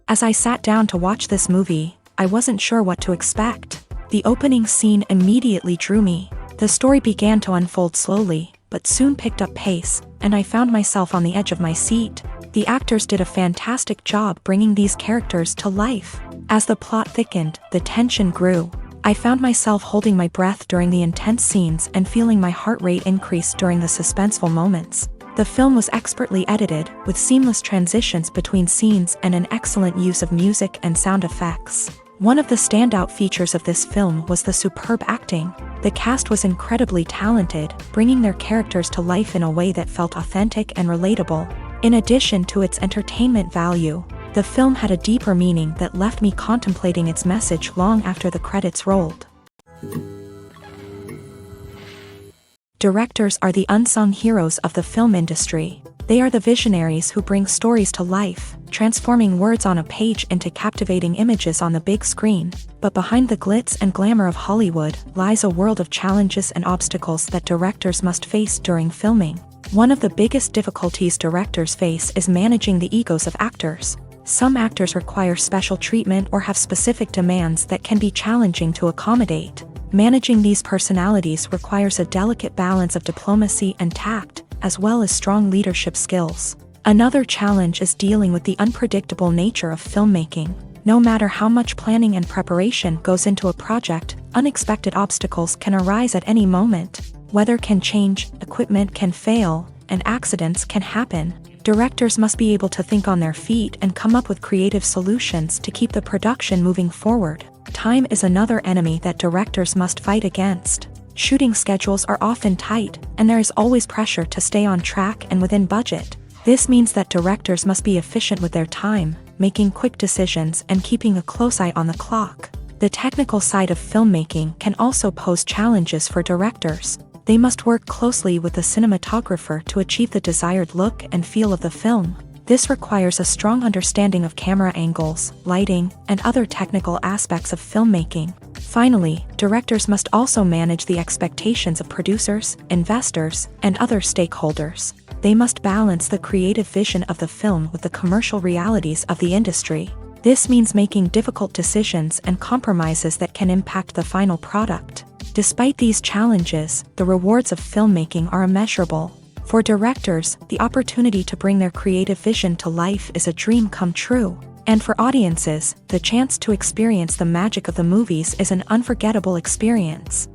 As I sat down to watch this movie, I wasn't sure what to expect. The opening scene immediately drew me. The story began to unfold slowly, but soon picked up pace, and I found myself on the edge of my seat. The actors did a fantastic job bringing these characters to life. As the plot thickened, the tension grew. I found myself holding my breath during the intense scenes and feeling my heart rate increase during the suspenseful moments. The film was expertly edited, with seamless transitions between scenes and an excellent use of music and sound effects. One of the standout features of this film was the superb acting. The cast was incredibly talented, bringing their characters to life in a way that felt authentic and relatable. In addition to its entertainment value, the film had a deeper meaning that left me contemplating its message long after the credits rolled. Directors are the unsung heroes of the film industry. They are the visionaries who bring stories to life, transforming words on a page into captivating images on the big screen. But behind the glitz and glamour of Hollywood lies a world of challenges and obstacles that directors must face during filming. One of the biggest difficulties directors face is managing the egos of actors. Some actors require special treatment or have specific demands that can be challenging to accommodate. Managing these personalities requires a delicate balance of diplomacy and tact, as well as strong leadership skills. Another challenge is dealing with the unpredictable nature of filmmaking. No matter how much planning and preparation goes into a project, unexpected obstacles can arise at any moment. Weather can change, equipment can fail, and accidents can happen. Directors must be able to think on their feet and come up with creative solutions to keep the production moving forward. Time is another enemy that directors must fight against. Shooting schedules are often tight, and there is always pressure to stay on track and within budget. This means that directors must be efficient with their time, making quick decisions and keeping a close eye on the clock. The technical side of filmmaking can also pose challenges for directors. They must work closely with the cinematographer to achieve the desired look and feel of the film. This requires a strong understanding of camera angles, lighting, and other technical aspects of filmmaking. Finally, directors must also manage the expectations of producers, investors, and other stakeholders. They must balance the creative vision of the film with the commercial realities of the industry. This means making difficult decisions and compromises that can impact the final product. Despite these challenges, the rewards of filmmaking are immeasurable. For directors, the opportunity to bring their creative vision to life is a dream come true. And for audiences, the chance to experience the magic of the movies is an unforgettable experience.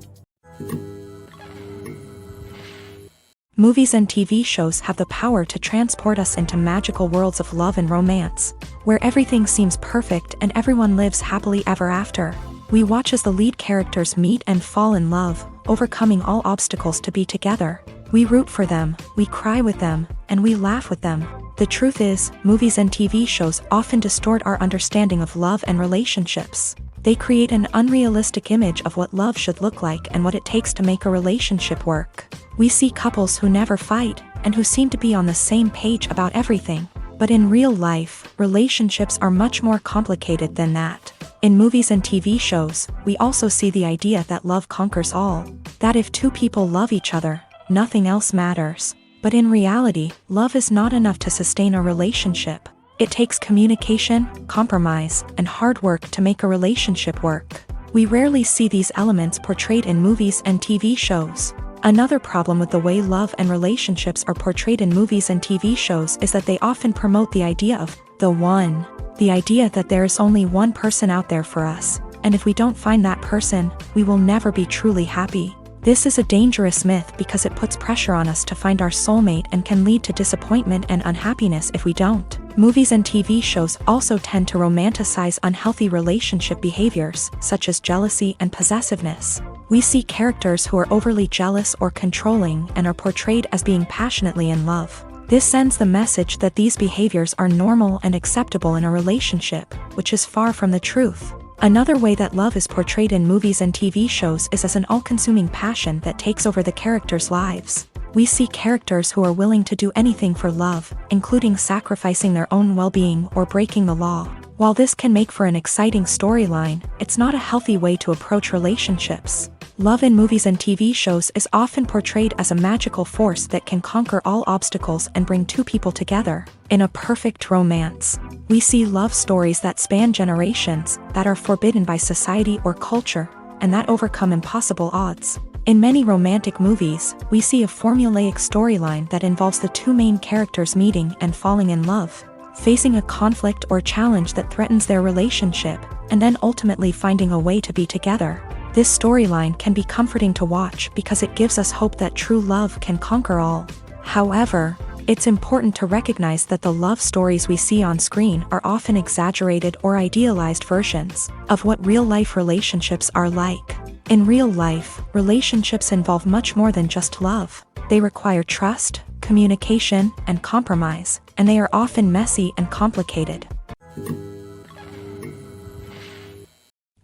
Movies and TV shows have the power to transport us into magical worlds of love and romance, where everything seems perfect and everyone lives happily ever after. We watch as the lead characters meet and fall in love, overcoming all obstacles to be together. We root for them, we cry with them, and we laugh with them. The truth is, movies and TV shows often distort our understanding of love and relationships. They create an unrealistic image of what love should look like and what it takes to make a relationship work. We see couples who never fight, and who seem to be on the same page about everything. But in real life, relationships are much more complicated than that. In movies and TV shows, we also see the idea that love conquers all. That if two people love each other, nothing else matters. But in reality, love is not enough to sustain a relationship. It takes communication, compromise, and hard work to make a relationship work. We rarely see these elements portrayed in movies and TV shows. Another problem with the way love and relationships are portrayed in movies and TV shows is that they often promote the idea of the one. The idea that there is only one person out there for us, and if we don't find that person, we will never be truly happy. This is a dangerous myth because it puts pressure on us to find our soulmate and can lead to disappointment and unhappiness if we don't. Movies and TV shows also tend to romanticize unhealthy relationship behaviors, such as jealousy and possessiveness. We see characters who are overly jealous or controlling and are portrayed as being passionately in love. This sends the message that these behaviors are normal and acceptable in a relationship, which is far from the truth. Another way that love is portrayed in movies and TV shows is as an all-consuming passion that takes over the characters' lives. We see characters who are willing to do anything for love, including sacrificing their own well-being or breaking the law. While this can make for an exciting storyline, it's not a healthy way to approach relationships. Love in movies and TV shows is often portrayed as a magical force that can conquer all obstacles and bring two people together. In a perfect romance, we see love stories that span generations, that are forbidden by society or culture, and that overcome impossible odds. In many romantic movies, we see a formulaic storyline that involves the two main characters meeting and falling in love, facing a conflict or challenge that threatens their relationship, and then ultimately finding a way to be together. This storyline can be comforting to watch because it gives us hope that true love can conquer all. However, it's important to recognize that the love stories we see on screen are often exaggerated or idealized versions of what real-life relationships are like. In real life, relationships involve much more than just love. They require trust, communication, and compromise, and they are often messy and complicated.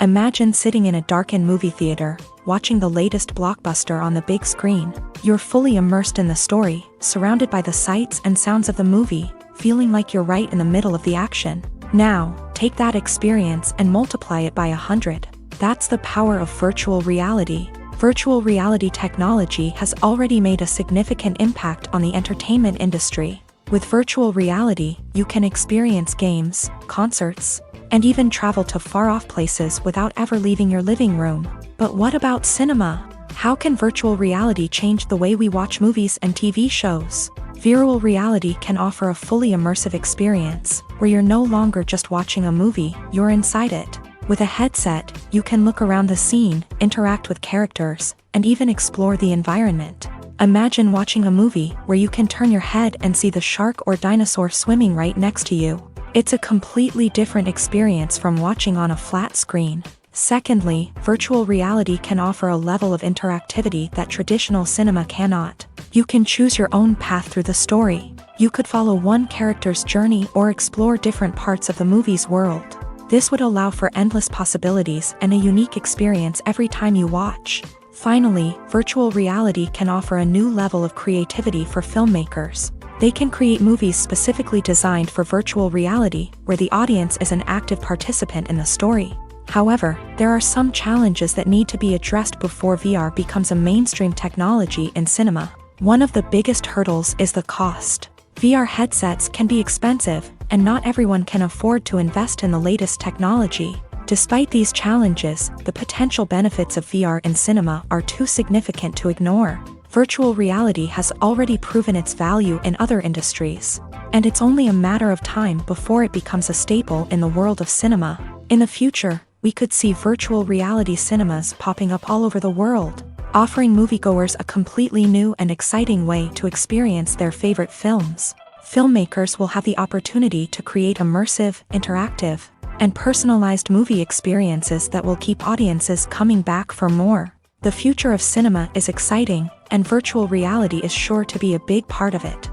Imagine sitting in a darkened movie theater, watching the latest blockbuster on the big screen. You're fully immersed in the story, surrounded by the sights and sounds of the movie, feeling like you're right in the middle of the action. Now, take that experience and multiply it by 100. That's the power of virtual reality. Virtual reality technology has already made a significant impact on the entertainment industry. With virtual reality, you can experience games, concerts, and even travel to far-off places without ever leaving your living room. But what about cinema? How can virtual reality change the way we watch movies and TV shows? Virtual reality can offer a fully immersive experience, where you're no longer just watching a movie, you're inside it. With a headset, you can look around the scene, interact with characters, and even explore the environment. Imagine watching a movie where you can turn your head and see the shark or dinosaur swimming right next to you. It's a completely different experience from watching on a flat screen. Secondly, virtual reality can offer a level of interactivity that traditional cinema cannot. You can choose your own path through the story. You could follow one character's journey or explore different parts of the movie's world. This would allow for endless possibilities and a unique experience every time you watch. Finally, virtual reality can offer a new level of creativity for filmmakers. They can create movies specifically designed for virtual reality, where the audience is an active participant in the story. However, there are some challenges that need to be addressed before VR becomes a mainstream technology in cinema. One of the biggest hurdles is the cost. VR headsets can be expensive, and not everyone can afford to invest in the latest technology. Despite these challenges, the potential benefits of VR in cinema are too significant to ignore. Virtual reality has already proven its value in other industries, and it's only a matter of time before it becomes a staple in the world of cinema. In the future, we could see virtual reality cinemas popping up all over the world, offering moviegoers a completely new and exciting way to experience their favorite films. Filmmakers will have the opportunity to create immersive, interactive, and personalized movie experiences that will keep audiences coming back for more. The future of cinema is exciting, and virtual reality is sure to be a big part of it.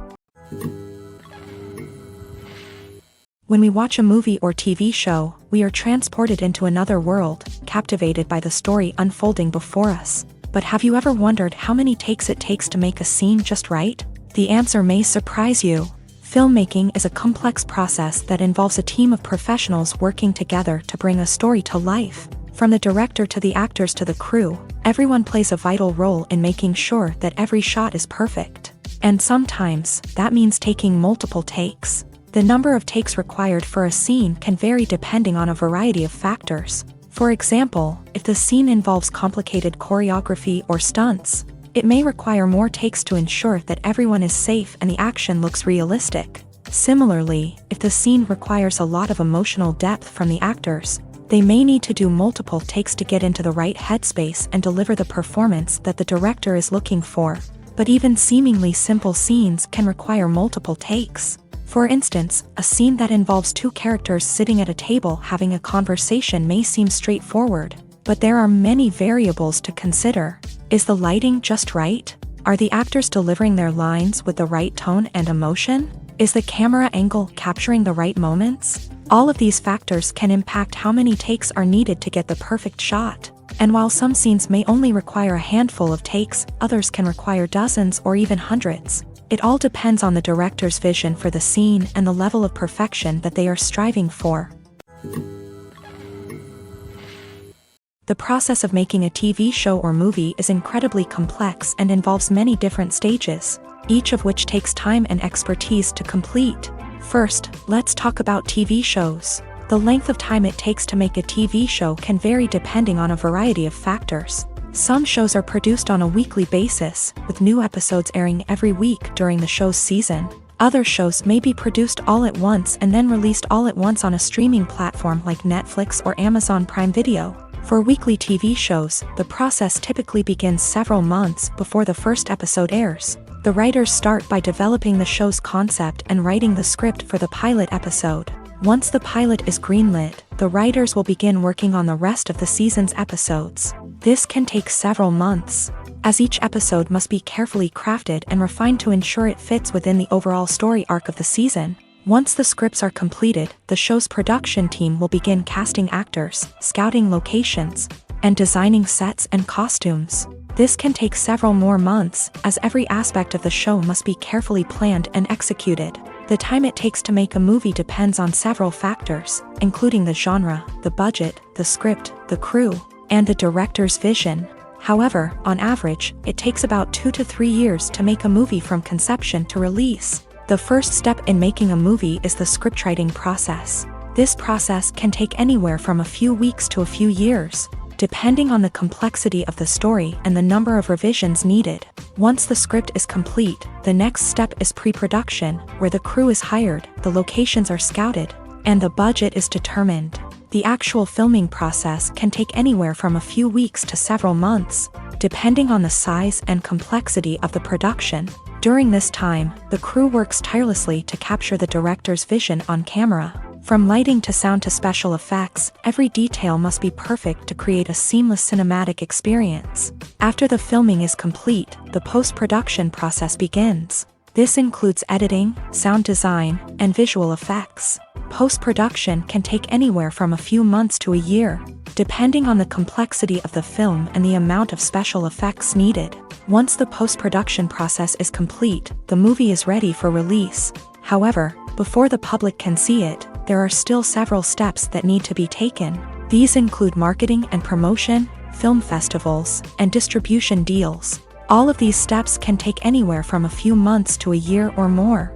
When we watch a movie or TV show, we are transported into another world, captivated by the story unfolding before us. But have you ever wondered how many takes it takes to make a scene just right? The answer may surprise you. Filmmaking is a complex process that involves a team of professionals working together to bring a story to life. From the director to the actors to the crew, everyone plays a vital role in making sure that every shot is perfect. And sometimes, that means taking multiple takes. The number of takes required for a scene can vary depending on a variety of factors. For example, if the scene involves complicated choreography or stunts, it may require more takes to ensure that everyone is safe and the action looks realistic. Similarly, if the scene requires a lot of emotional depth from the actors, they may need to do multiple takes to get into the right headspace and deliver the performance that the director is looking for. But even seemingly simple scenes can require multiple takes. For instance, a scene that involves two characters sitting at a table having a conversation may seem straightforward, but there are many variables to consider. Is the lighting just right? Are the actors delivering their lines with the right tone and emotion? Is the camera angle capturing the right moments? All of these factors can impact how many takes are needed to get the perfect shot. And while some scenes may only require a handful of takes, others can require dozens or even hundreds. It all depends on the director's vision for the scene and the level of perfection that they are striving for. The process of making a TV show or movie is incredibly complex and involves many different stages, each of which takes time and expertise to complete. First, let's talk about TV shows. The length of time it takes to make a TV show can vary depending on a variety of factors. Some shows are produced on a weekly basis, with new episodes airing every week during the show's season. Other shows may be produced all at once and then released all at once on a streaming platform like Netflix or Amazon Prime Video. For weekly TV shows, the process typically begins several months before the first episode airs. The writers start by developing the show's concept and writing the script for the pilot episode. Once the pilot is greenlit, the writers will begin working on the rest of the season's episodes. This can take several months, as each episode must be carefully crafted and refined to ensure it fits within the overall story arc of the season. Once the scripts are completed, the show's production team will begin casting actors, scouting locations, and designing sets and costumes. This can take several more months, as every aspect of the show must be carefully planned and executed. The time it takes to make a movie depends on several factors, including the genre, the budget, the script, the crew, and the director's vision. However, on average, it takes about 2 to 3 years to make a movie from conception to release. The first step in making a movie is the scriptwriting process. This process can take anywhere from a few weeks to a few years, depending on the complexity of the story and the number of revisions needed. Once the script is complete, the next step is pre-production, where the crew is hired, the locations are scouted, and the budget is determined. The actual filming process can take anywhere from a few weeks to several months, depending on the size and complexity of the production. During this time, the crew works tirelessly to capture the director's vision on camera. From lighting to sound to special effects, every detail must be perfect to create a seamless cinematic experience. After the filming is complete, the post-production process begins. This includes editing, sound design, and visual effects. Post-production can take anywhere from a few months to a year, depending on the complexity of the film and the amount of special effects needed. Once the post-production process is complete, the movie is ready for release. However, before the public can see it, there are still several steps that need to be taken. These include marketing and promotion, film festivals, and distribution deals. All of these steps can take anywhere from a few months to a year or more.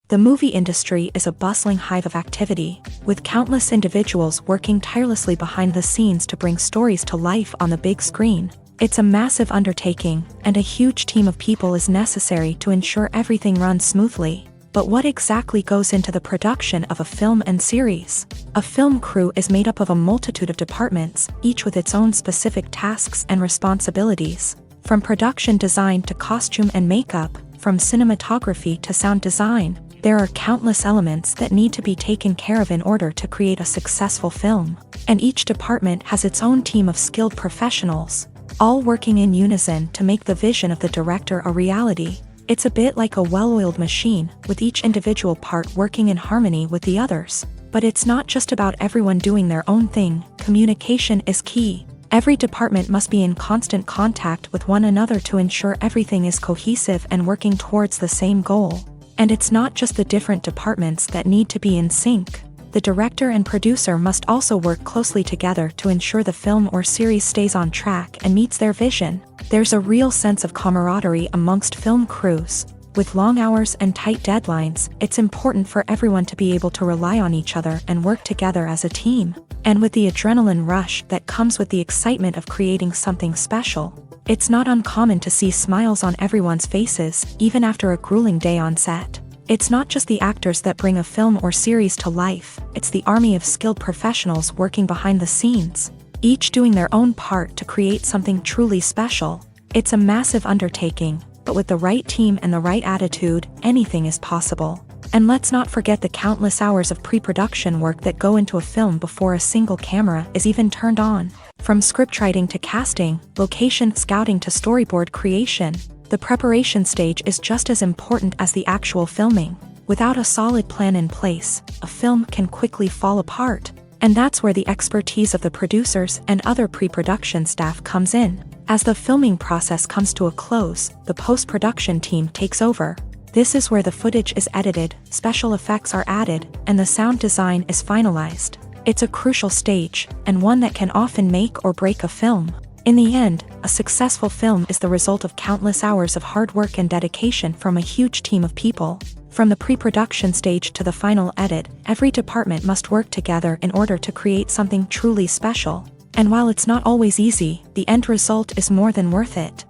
The movie industry is a bustling hive of activity, with countless individuals working tirelessly behind the scenes to bring stories to life on the big screen. It's a massive undertaking, and a huge team of people is necessary to ensure everything runs smoothly. But what exactly goes into the production of a film and series? A film crew is made up of a multitude of departments, each with its own specific tasks and responsibilities. From production design to costume and makeup, from cinematography to sound design, there are countless elements that need to be taken care of in order to create a successful film. And each department has its own team of skilled professionals, all working in unison to make the vision of the director a reality. It's a bit like a well-oiled machine, with each individual part working in harmony with the others. But it's not just about everyone doing their own thing. Communication is key. Every department must be in constant contact with one another to ensure everything is cohesive and working towards the same goal. And it's not just the different departments that need to be in sync. The director and producer must also work closely together to ensure the film or series stays on track and meets their vision. There's a real sense of camaraderie amongst film crews. With long hours and tight deadlines, it's important for everyone to be able to rely on each other and work together as a team. And with the adrenaline rush that comes with the excitement of creating something special, it's not uncommon to see smiles on everyone's faces, even after a grueling day on set. It's not just the actors that bring a film or series to life, it's the army of skilled professionals working behind the scenes, each doing their own part to create something truly special. It's a massive undertaking, but with the right team and the right attitude, anything is possible. And let's not forget the countless hours of pre-production work that go into a film before a single camera is even turned on. From scriptwriting to casting, location scouting to storyboard creation, the preparation stage is just as important as the actual filming. Without a solid plan in place, a film can quickly fall apart. And that's where the expertise of the producers and other pre-production staff comes in. As the filming process comes to a close, the post-production team takes over. This is where the footage is edited, special effects are added, and the sound design is finalized. It's a crucial stage, and one that can often make or break a film. In the end, a successful film is the result of countless hours of hard work and dedication from a huge team of people. From the pre-production stage to the final edit, every department must work together in order to create something truly special. And while it's not always easy, the end result is more than worth it.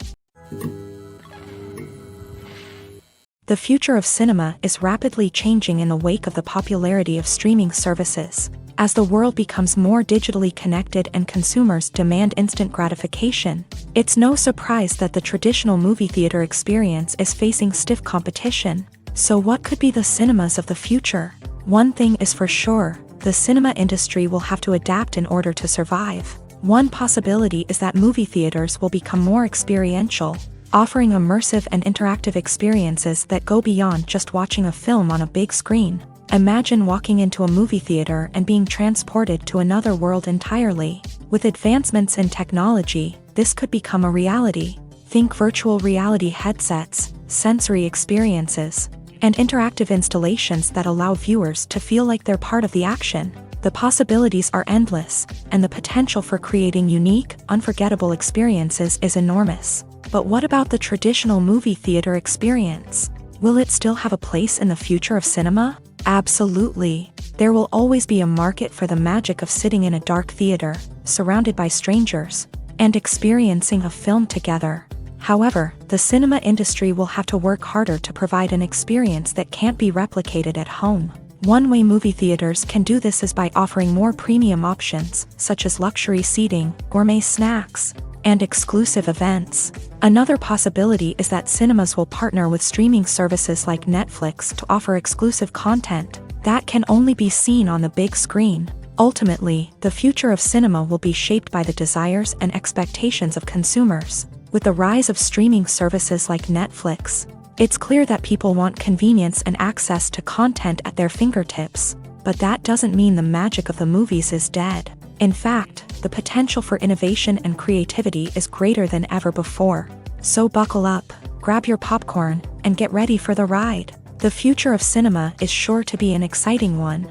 The future of cinema is rapidly changing in the wake of the popularity of streaming services. As the world becomes more digitally connected and consumers demand instant gratification, it's no surprise that the traditional movie theater experience is facing stiff competition. So what could be the cinemas of the future? One thing is for sure, the cinema industry will have to adapt in order to survive. One possibility is that movie theaters will become more experiential, offering immersive and interactive experiences that go beyond just watching a film on a big screen. Imagine walking into a movie theater and being transported to another world entirely. With advancements in technology, this could become a reality. Think virtual reality headsets, sensory experiences, and interactive installations that allow viewers to feel like they're part of the action. The possibilities are endless, and the potential for creating unique, unforgettable experiences is enormous. But what about the traditional movie theater experience? Will it still have a place in the future of cinema? Absolutely. There will always be a market for the magic of sitting in a dark theater, surrounded by strangers, and experiencing a film together. However, the cinema industry will have to work harder to provide an experience that can't be replicated at home. One way movie theaters can do this is by offering more premium options, such as luxury seating, gourmet snacks, and exclusive events. Another possibility is that cinemas will partner with streaming services like Netflix to offer exclusive content that can only be seen on the big screen. Ultimately, the future of cinema will be shaped by the desires and expectations of consumers. With the rise of streaming services like Netflix, it's clear that people want convenience and access to content at their fingertips. But that doesn't mean the magic of the movies is dead. In fact, the potential for innovation and creativity is greater than ever before. So buckle up, grab your popcorn, and get ready for the ride. The future of cinema is sure to be an exciting one.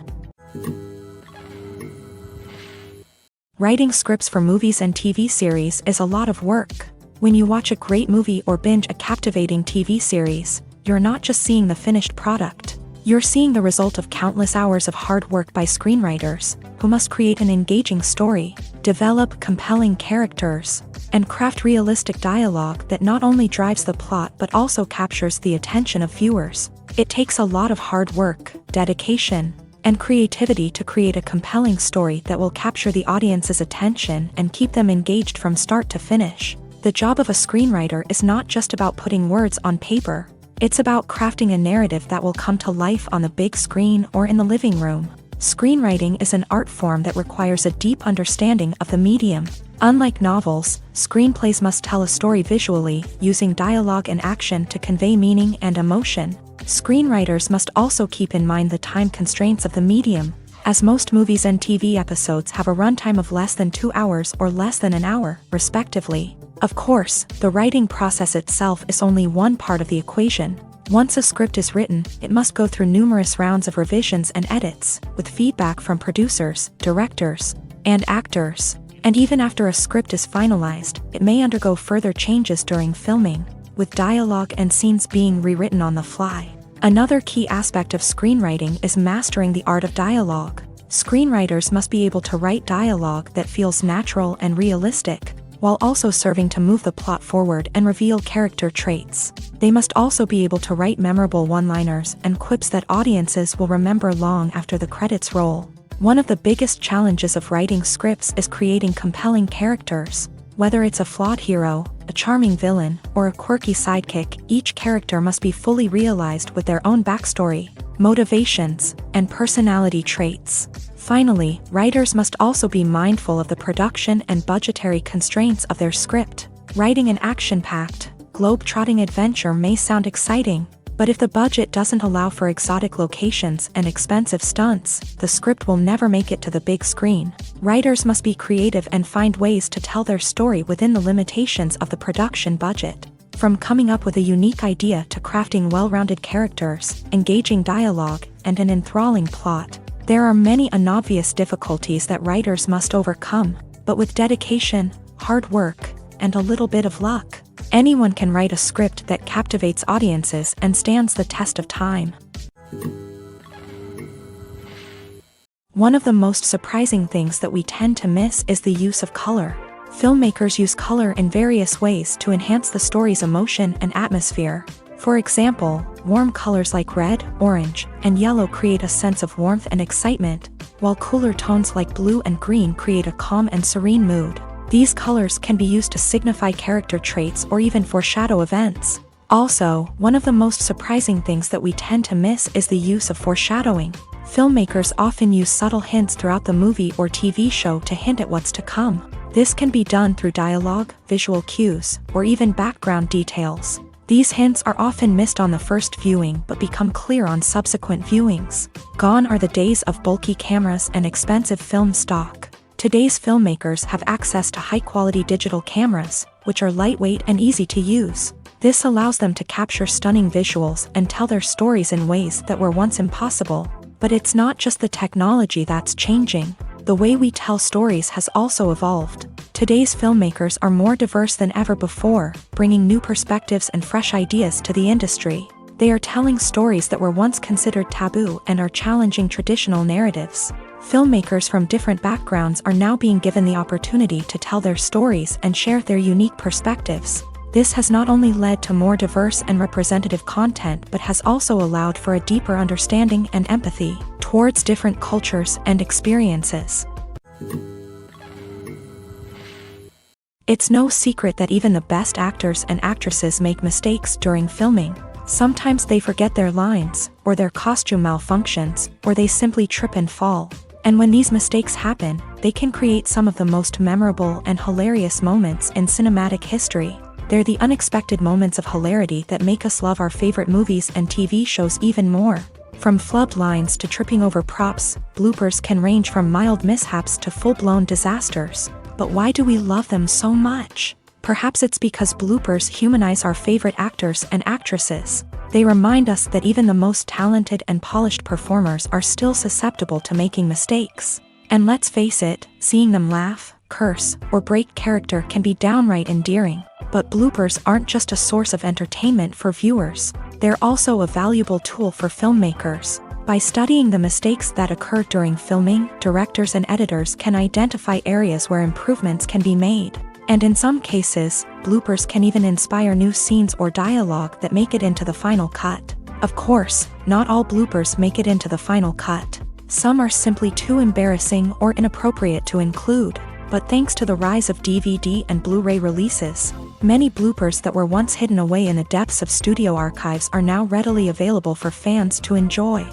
Writing scripts for movies and TV series is a lot of work. When you watch a great movie or binge a captivating TV series, you're not just seeing the finished product. You're seeing the result of countless hours of hard work by screenwriters, who must create an engaging story, develop compelling characters, and craft realistic dialogue that not only drives the plot but also captures the attention of viewers. It takes a lot of hard work, dedication, and creativity to create a compelling story that will capture the audience's attention and keep them engaged from start to finish. The job of a screenwriter is not just about putting words on paper. It's about crafting a narrative that will come to life on the big screen or in the living room. Screenwriting is an art form that requires a deep understanding of the medium. Unlike novels, screenplays must tell a story visually, using dialogue and action to convey meaning and emotion. Screenwriters must also keep in mind the time constraints of the medium, as most movies and TV episodes have a runtime of less than 2 hours or less than an hour, respectively. Of course, the writing process itself is only one part of the equation. Once a script is written, it must go through numerous rounds of revisions and edits, with feedback from producers, directors, and actors. And even after a script is finalized, it may undergo further changes during filming, with dialogue and scenes being rewritten on the fly. Another key aspect of screenwriting is mastering the art of dialogue. Screenwriters must be able to write dialogue that feels natural and realistic, while also serving to move the plot forward and reveal character traits. They must also be able to write memorable one-liners and quips that audiences will remember long after the credits roll. One of the biggest challenges of writing scripts is creating compelling characters. Whether it's a flawed hero, a charming villain, or a quirky sidekick, each character must be fully realized with their own backstory, motivations, and personality traits. Finally, writers must also be mindful of the production and budgetary constraints of their script. Writing an action-packed, globe-trotting adventure may sound exciting, but if the budget doesn't allow for exotic locations and expensive stunts, the script will never make it to the big screen. Writers must be creative and find ways to tell their story within the limitations of the production budget. From coming up with a unique idea to crafting well-rounded characters, engaging dialogue, and an enthralling plot, there are many unobvious difficulties that writers must overcome, but with dedication, hard work, and a little bit of luck, anyone can write a script that captivates audiences and stands the test of time. One of the most surprising things that we tend to miss is the use of color. Filmmakers use color in various ways to enhance the story's emotion and atmosphere. For example, warm colors like red, orange, and yellow create a sense of warmth and excitement, while cooler tones like blue and green create a calm and serene mood. These colors can be used to signify character traits or even foreshadow events. Also, one of the most surprising things that we tend to miss is the use of foreshadowing. Filmmakers often use subtle hints throughout the movie or TV show to hint at what's to come. This can be done through dialogue, visual cues, or even background details. These hints are often missed on the first viewing but become clear on subsequent viewings. Gone are the days of bulky cameras and expensive film stock. Today's filmmakers have access to high-quality digital cameras, which are lightweight and easy to use. This allows them to capture stunning visuals and tell their stories in ways that were once impossible. But it's not just the technology that's changing. The way we tell stories has also evolved. Today's filmmakers are more diverse than ever before, bringing new perspectives and fresh ideas to the industry. They are telling stories that were once considered taboo and are challenging traditional narratives. Filmmakers from different backgrounds are now being given the opportunity to tell their stories and share their unique perspectives. This has not only led to more diverse and representative content but has also allowed for a deeper understanding and empathy towards different cultures and experiences. It's no secret that even the best actors and actresses make mistakes during filming. Sometimes they forget their lines, or their costume malfunctions, or they simply trip and fall. And when these mistakes happen, they can create some of the most memorable and hilarious moments in cinematic history. They're the unexpected moments of hilarity that make us love our favorite movies and TV shows even more. From flubbed lines to tripping over props, bloopers can range from mild mishaps to full-blown disasters. But why do we love them so much? Perhaps it's because bloopers humanize our favorite actors and actresses. They remind us that even the most talented and polished performers are still susceptible to making mistakes. And let's face it, seeing them laugh, curse, or break character can be downright endearing. But bloopers aren't just a source of entertainment for viewers. They're also a valuable tool for filmmakers. By studying the mistakes that occur during filming, directors and editors can identify areas where improvements can be made. And in some cases, bloopers can even inspire new scenes or dialogue that make it into the final cut. Of course, not all bloopers make it into the final cut. Some are simply too embarrassing or inappropriate to include. But thanks to the rise of DVD and Blu-ray releases, many bloopers that were once hidden away in the depths of studio archives are now readily available for fans to enjoy.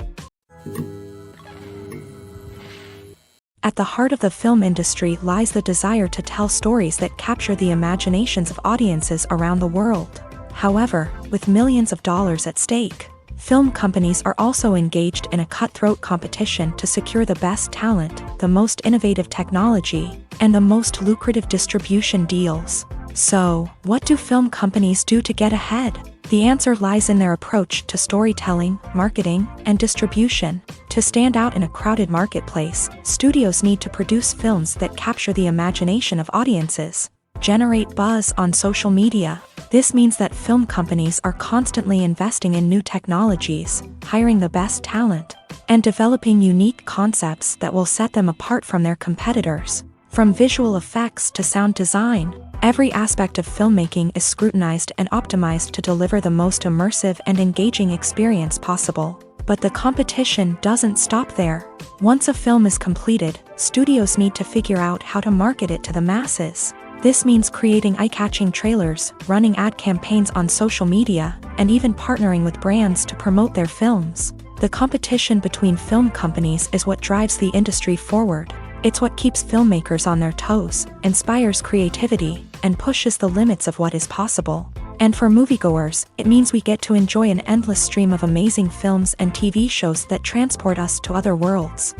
At the heart of the film industry lies the desire to tell stories that capture the imaginations of audiences around the world. However, with millions of dollars at stake, film companies are also engaged in a cutthroat competition to secure the best talent, the most innovative technology, and the most lucrative distribution deals. So, what do film companies do to get ahead? The answer lies in their approach to storytelling, marketing, and distribution. To stand out in a crowded marketplace, studios need to produce films that capture the imagination of audiences, generate buzz on social media. This means that film companies are constantly investing in new technologies, hiring the best talent, and developing unique concepts that will set them apart from their competitors. From visual effects to sound design, every aspect of filmmaking is scrutinized and optimized to deliver the most immersive and engaging experience possible. But the competition doesn't stop there. Once a film is completed, studios need to figure out how to market it to the masses. This means creating eye-catching trailers, running ad campaigns on social media, and even partnering with brands to promote their films. The competition between film companies is what drives the industry forward. It's what keeps filmmakers on their toes, inspires creativity, and pushes the limits of what is possible. And for moviegoers, it means we get to enjoy an endless stream of amazing films and TV shows that transport us to other worlds.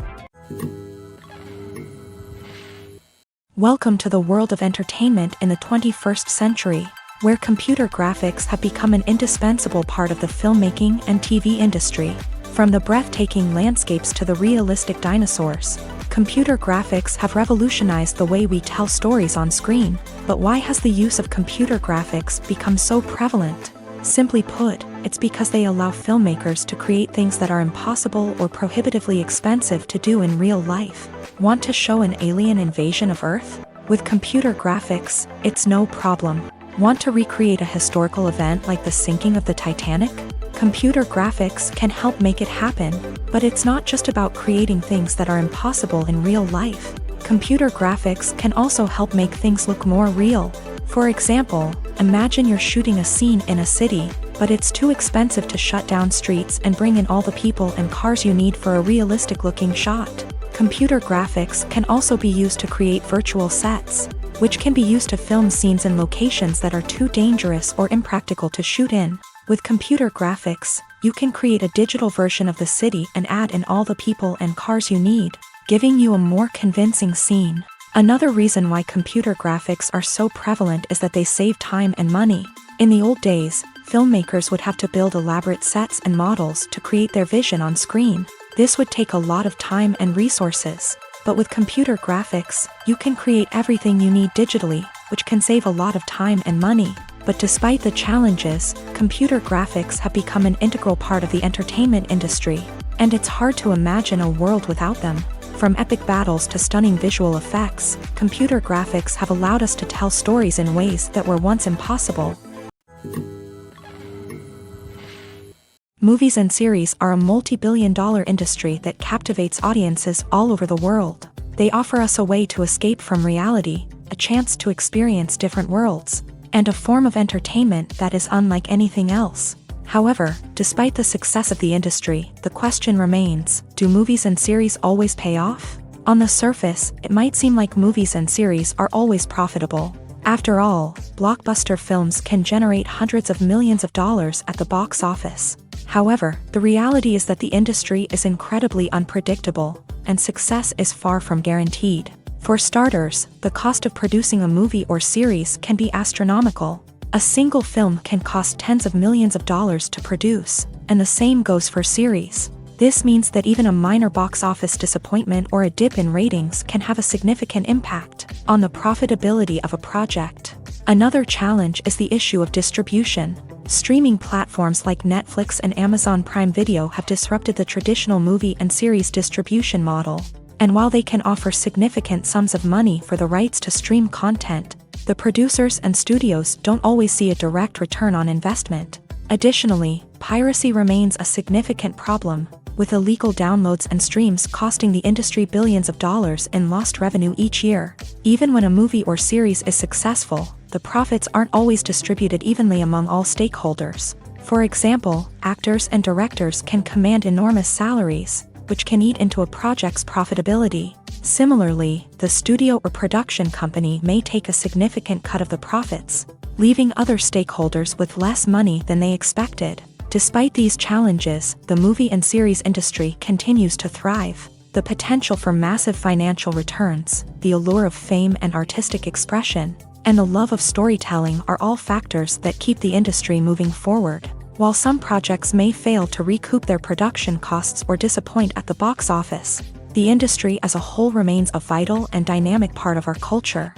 Welcome to the world of entertainment in the 21st century. where computer graphics have become an indispensable part of the filmmaking and TV industry. From the breathtaking landscapes to the realistic dinosaurs, computer graphics have revolutionized the way we tell stories on screen. But why has the use of computer graphics become so prevalent? Simply put, it's because they allow filmmakers to create things that are impossible or prohibitively expensive to do in real life. Want to show an alien invasion of Earth? With computer graphics, it's no problem. Want to recreate a historical event like the sinking of the Titanic? Computer graphics can help make it happen, but it's not just about creating things that are impossible in real life. Computer graphics can also help make things look more real. For example, imagine you're shooting a scene in a city, but it's too expensive to shut down streets and bring in all the people and cars you need for a realistic-looking shot. Computer graphics can also be used to create virtual sets, which can be used to film scenes in locations that are too dangerous or impractical to shoot in. With computer graphics, you can create a digital version of the city and add in all the people and cars you need, giving you a more convincing scene. Another reason why computer graphics are so prevalent is that they save time and money. In the old days, filmmakers would have to build elaborate sets and models to create their vision on screen. This would take a lot of time and resources. But with computer graphics, you can create everything you need digitally, which can save a lot of time and money. But despite the challenges, computer graphics have become an integral part of the entertainment industry, and it's hard to imagine a world without them. From epic battles to stunning visual effects, computer graphics have allowed us to tell stories in ways that were once impossible. Movies and series are a multi-billion-dollar industry that captivates audiences all over the world. They offer us a way to escape from reality, a chance to experience different worlds, and a form of entertainment that is unlike anything else. However, despite the success of the industry, the question remains, do movies and series always pay off? On the surface, it might seem like movies and series are always profitable. After all, blockbuster films can generate hundreds of millions of dollars at the box office. However, the reality is that the industry is incredibly unpredictable, and success is far from guaranteed. For starters, the cost of producing a movie or series can be astronomical. A single film can cost tens of millions of dollars to produce, and the same goes for series. This means that even a minor box office disappointment or a dip in ratings can have a significant impact on the profitability of a project. Another challenge is the issue of distribution. Streaming platforms like Netflix and Amazon Prime Video have disrupted the traditional movie and series distribution model. And while they can offer significant sums of money for the rights to stream content, the producers and studios don't always see a direct return on investment. Additionally, piracy remains a significant problem, with illegal downloads and streams costing the industry billions of dollars in lost revenue each year. Even when a movie or series is successful, the profits aren't always distributed evenly among all stakeholders. For example, actors and directors can command enormous salaries, which can eat into a project's profitability. Similarly, the studio or production company may take a significant cut of the profits, leaving other stakeholders with less money than they expected. Despite these challenges, the movie and series industry continues to thrive. The potential for massive financial returns, the allure of fame and artistic expression, and the love of storytelling are all factors that keep the industry moving forward. While some projects may fail to recoup their production costs or disappoint at the box office, the industry as a whole remains a vital and dynamic part of our culture.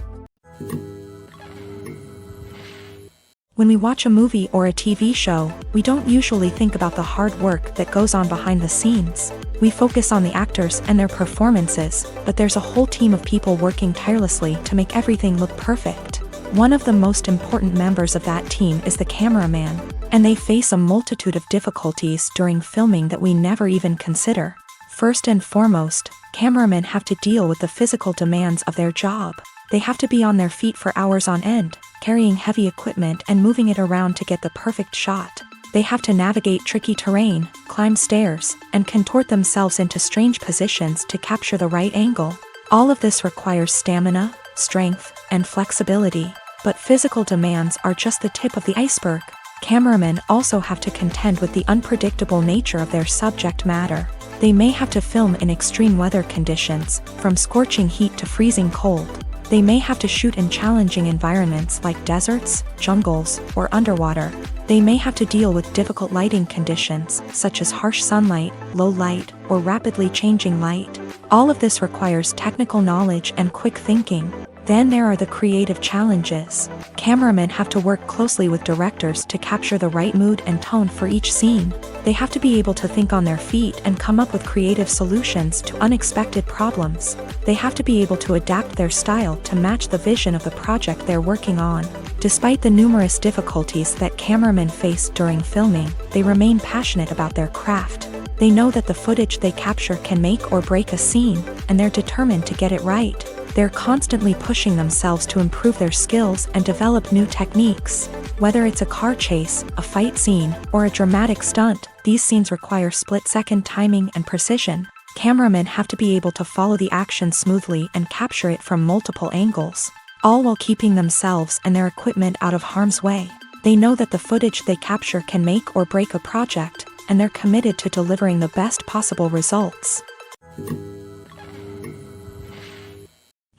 When we watch a movie or a TV show, we don't usually think about the hard work that goes on behind the scenes. We focus on the actors and their performances, but there's a whole team of people working tirelessly to make everything look perfect. One of the most important members of that team is the cameraman, and they face a multitude of difficulties during filming that we never even consider. First and foremost, cameramen have to deal with the physical demands of their job. They have to be on their feet for hours on end, carrying heavy equipment and moving it around to get the perfect shot. They have to navigate tricky terrain, climb stairs, and contort themselves into strange positions to capture the right angle. All of this requires stamina, strength, and flexibility. But physical demands are just the tip of the iceberg. Cameramen also have to contend with the unpredictable nature of their subject matter. They may have to film in extreme weather conditions, from scorching heat to freezing cold. They may have to shoot in challenging environments like deserts, jungles, or underwater. They may have to deal with difficult lighting conditions, such as harsh sunlight, low light, or rapidly changing light. All of this requires technical knowledge and quick thinking. Then there are the creative challenges. Cameramen have to work closely with directors to capture the right mood and tone for each scene. They have to be able to think on their feet and come up with creative solutions to unexpected problems. They have to be able to adapt their style to match the vision of the project they're working on. Despite the numerous difficulties that cameramen face during filming, they remain passionate about their craft. They know that the footage they capture can make or break a scene, and they're determined to get it right. They're constantly pushing themselves to improve their skills and develop new techniques. Whether it's a car chase, a fight scene, or a dramatic stunt, these scenes require split-second timing and precision. Cameramen have to be able to follow the action smoothly and capture it from multiple angles, all while keeping themselves and their equipment out of harm's way. They know that the footage they capture can make or break a project, and they're committed to delivering the best possible results.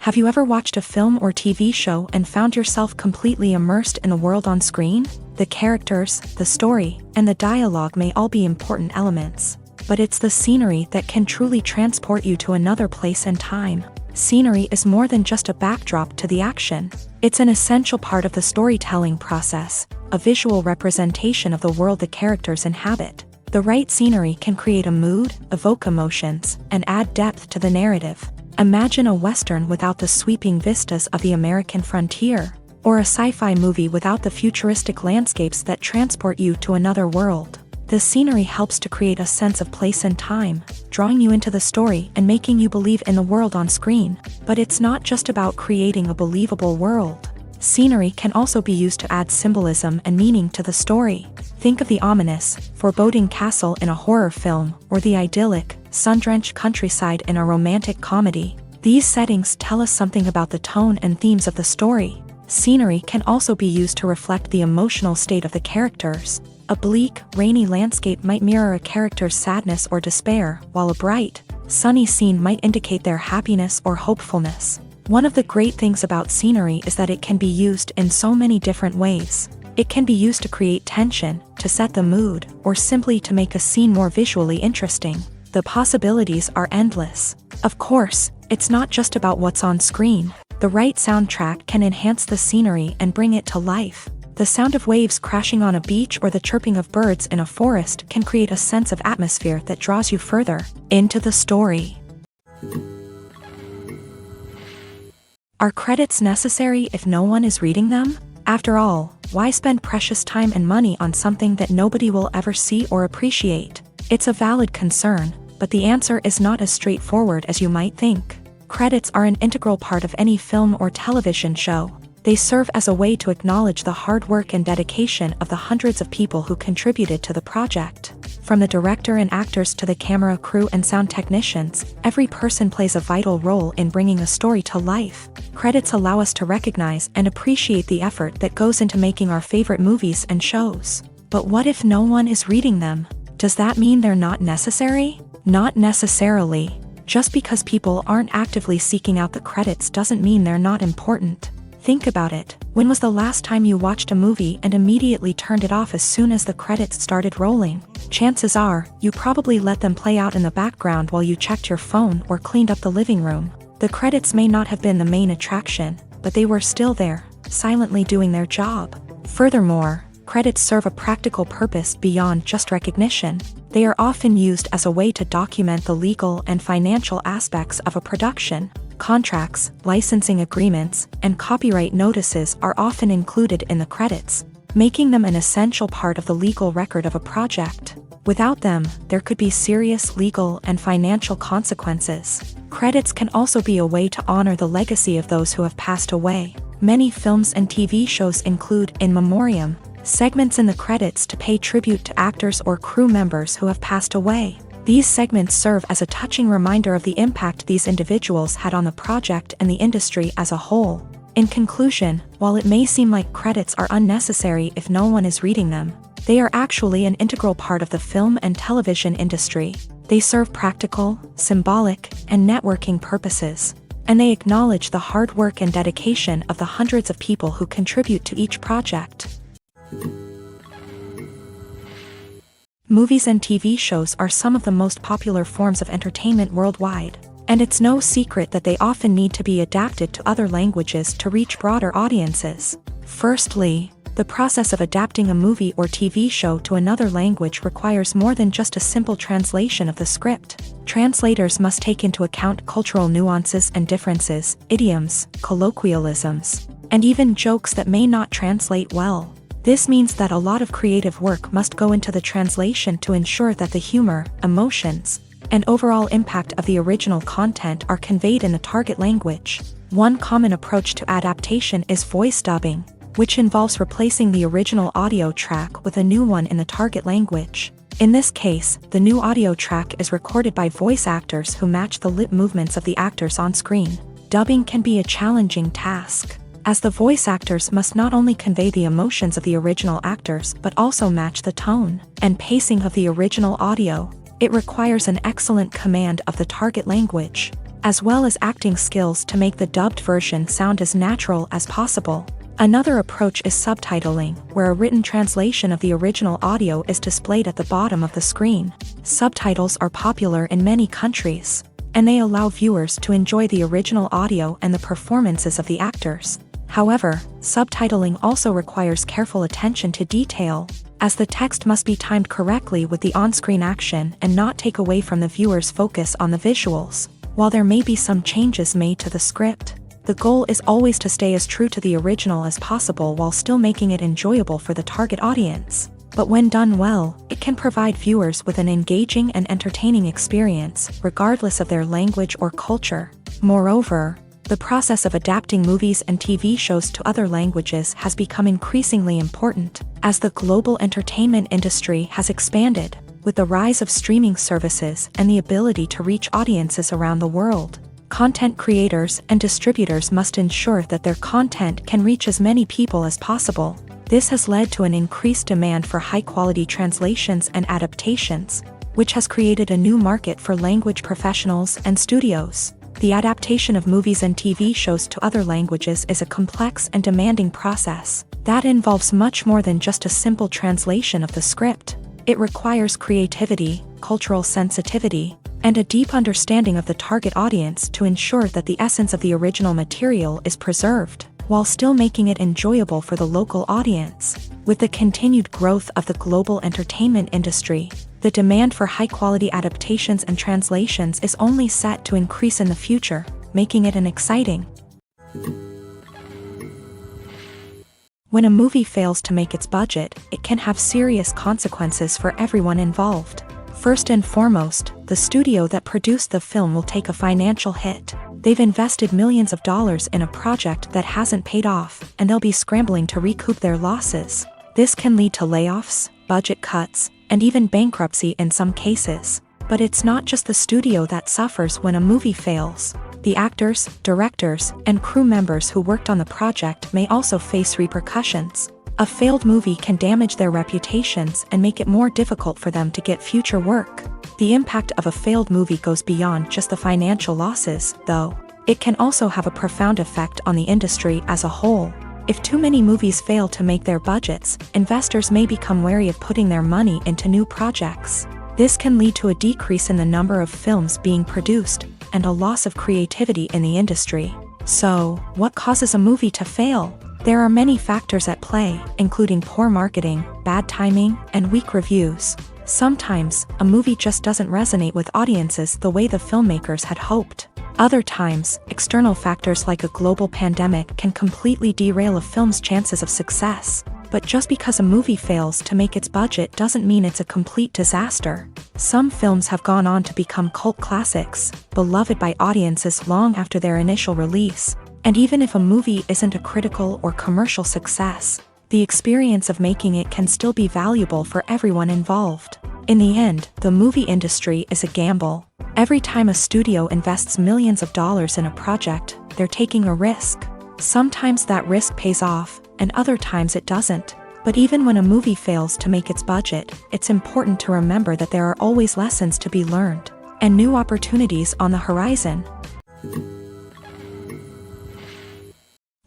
Have you ever watched a film or TV show and found yourself completely immersed in the world on screen? The characters, the story, and the dialogue may all be important elements, but it's the scenery that can truly transport you to another place and time. Scenery is more than just a backdrop to the action. It's an essential part of the storytelling process, a visual representation of the world the characters inhabit. The right scenery can create a mood, evoke emotions, and add depth to the narrative. Imagine a Western without the sweeping vistas of the American frontier, or a sci-fi movie without the futuristic landscapes that transport you to another world. The scenery helps to create a sense of place and time, drawing you into the story and making you believe in the world on screen. But it's not just about creating a believable world. Scenery can also be used to add symbolism and meaning to the story. Think of the ominous, foreboding castle in a horror film, or the idyllic, sun-drenched countryside in a romantic comedy. These settings tell us something about the tone and themes of the story. Scenery can also be used to reflect the emotional state of the characters. A bleak, rainy landscape might mirror a character's sadness or despair, while a bright, sunny scene might indicate their happiness or hopefulness. One of the great things about scenery is that it can be used in so many different ways. It can be used to create tension, to set the mood, or simply to make a scene more visually interesting. The possibilities are endless. Of course, it's not just about what's on screen. The right soundtrack can enhance the scenery and bring it to life. The sound of waves crashing on a beach or the chirping of birds in a forest can create a sense of atmosphere that draws you further into the story. Are credits necessary if no one is reading them? After all, why spend precious time and money on something that nobody will ever see or appreciate? It's a valid concern, but the answer is not as straightforward as you might think. Credits are an integral part of any film or television show. They serve as a way to acknowledge the hard work and dedication of the hundreds of people who contributed to the project. From the director and actors to the camera crew and sound technicians, every person plays a vital role in bringing a story to life. Credits allow us to recognize and appreciate the effort that goes into making our favorite movies and shows. But what if no one is reading them? Does that mean they're not necessary? Not necessarily. Just because people aren't actively seeking out the credits doesn't mean they're not important. Think about it. When was the last time you watched a movie and immediately turned it off as soon as the credits started rolling? Chances are, you probably let them play out in the background while you checked your phone or cleaned up the living room. The credits may not have been the main attraction, but they were still there, silently doing their job. Furthermore, credits serve a practical purpose beyond just recognition. They are often used as a way to document the legal and financial aspects of a production. Contracts, licensing agreements, and copyright notices are often included in the credits, making them an essential part of the legal record of a project. Without them, there could be serious legal and financial consequences. Credits can also be a way to honor the legacy of those who have passed away. Many films and TV shows include in memoriam segments in the credits to pay tribute to actors or crew members who have passed away. These segments serve as a touching reminder of the impact these individuals had on the project and the industry as a whole. In conclusion, while it may seem like credits are unnecessary if no one is reading them, they are actually an integral part of the film and television industry. They serve practical, symbolic, and networking purposes. and they acknowledge the hard work and dedication of the hundreds of people who contribute to each project. Movies and TV shows are some of the most popular forms of entertainment worldwide, and it's no secret that they often need to be adapted to other languages to reach broader audiences. Firstly, the process of adapting a movie or TV show to another language requires more than just a simple translation of the script. Translators must take into account cultural nuances and differences, idioms, colloquialisms, and even jokes that may not translate well. This means that a lot of creative work must go into the translation to ensure that the humor, emotions, and overall impact of the original content are conveyed in the target language. One common approach to adaptation is voice dubbing, which involves replacing the original audio track with a new one in the target language. In this case, the new audio track is recorded by voice actors who match the lip movements of the actors on screen. Dubbing can be a challenging task, as the voice actors must not only convey the emotions of the original actors but also match the tone and pacing of the original audio. It requires an excellent command of the target language, as well as acting skills to make the dubbed version sound as natural as possible. Another approach is subtitling, where a written translation of the original audio is displayed at the bottom of the screen. Subtitles are popular in many countries, and they allow viewers to enjoy the original audio and the performances of the actors. However, subtitling also requires careful attention to detail, as the text must be timed correctly with the on-screen action and not take away from the viewer's focus on the visuals. While there may be some changes made to the script, the goal is always to stay as true to the original as possible while still making it enjoyable for the target audience. But when done well, it can provide viewers with an engaging and entertaining experience, regardless of their language or culture. Moreover, the process of adapting movies and TV shows to other languages has become increasingly important, as the global entertainment industry has expanded, with the rise of streaming services and the ability to reach audiences around the world. Content creators and distributors must ensure that their content can reach as many people as possible. This has led to an increased demand for high-quality translations and adaptations, which has created a new market for language professionals and studios. The adaptation of movies and TV shows to other languages is a complex and demanding process that involves much more than just a simple translation of the script. It requires creativity, cultural sensitivity, and a deep understanding of the target audience to ensure that the essence of the original material is preserved, while still making it enjoyable for the local audience. With the continued growth of the global entertainment industry, the demand for high-quality adaptations and translations is only set to increase in the future, making it an exciting. When a movie fails to make its budget, it can have serious consequences for everyone involved. First and foremost, the studio that produced the film will take a financial hit. They've invested millions of dollars in a project that hasn't paid off, and they'll be scrambling to recoup their losses. This can lead to layoffs, budget cuts, and even bankruptcy in some cases. But it's not just the studio that suffers when a movie fails. The actors, directors, and crew members who worked on the project may also face repercussions. A failed movie can damage their reputations and make it more difficult for them to get future work. The impact of a failed movie goes beyond just the financial losses, though. It can also have a profound effect on the industry as a whole. If too many movies fail to make their budgets, investors may become wary of putting their money into new projects. This can lead to a decrease in the number of films being produced, and a loss of creativity in the industry. So, what causes a movie to fail? There are many factors at play, including poor marketing, bad timing, and weak reviews. Sometimes, a movie just doesn't resonate with audiences the way the filmmakers had hoped. Other times, external factors like a global pandemic can completely derail a film's chances of success. But just because a movie fails to make its budget doesn't mean it's a complete disaster. Some films have gone on to become cult classics, beloved by audiences long after their initial release. And even if a movie isn't a critical or commercial success, the experience of making it can still be valuable for everyone involved. In the end, the movie industry is a gamble. Every time a studio invests millions of dollars in a project, they're taking a risk. Sometimes that risk pays off, and other times it doesn't. But even when a movie fails to make its budget, it's important to remember that there are always lessons to be learned, and new opportunities on the horizon.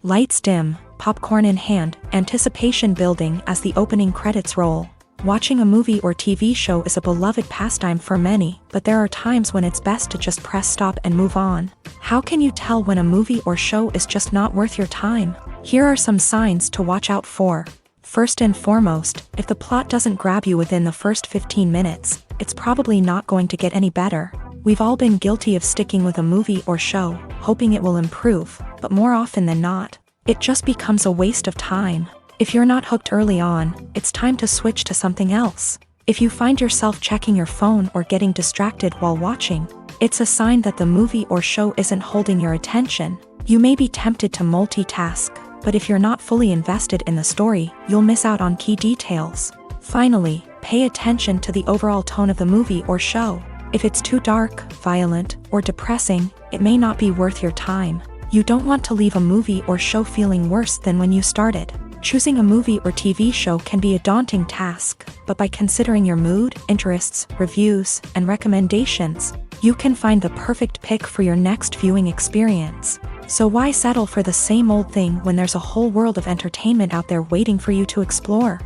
Lights dim, popcorn in hand, anticipation building as the opening credits roll. Watching a movie or TV show is a beloved pastime for many, but there are times when it's best to just press stop and move on. How can you tell when a movie or show is just not worth your time? Here are some signs to watch out for. First and foremost, if the plot doesn't grab you within the first 15 minutes, it's probably not going to get any better. We've all been guilty of sticking with a movie or show, hoping it will improve, but more often than not, it just becomes a waste of time. If you're not hooked early on, it's time to switch to something else. If you find yourself checking your phone or getting distracted while watching, it's a sign that the movie or show isn't holding your attention. You may be tempted to multitask, but if you're not fully invested in the story, you'll miss out on key details. Finally, pay attention to the overall tone of the movie or show. If it's too dark, violent, or depressing, it may not be worth your time. You don't want to leave a movie or show feeling worse than when you started. Choosing a movie or TV show can be a daunting task, but by considering your mood, interests, reviews, and recommendations, you can find the perfect pick for your next viewing experience. So why settle for the same old thing when there's a whole world of entertainment out there waiting for you to explore?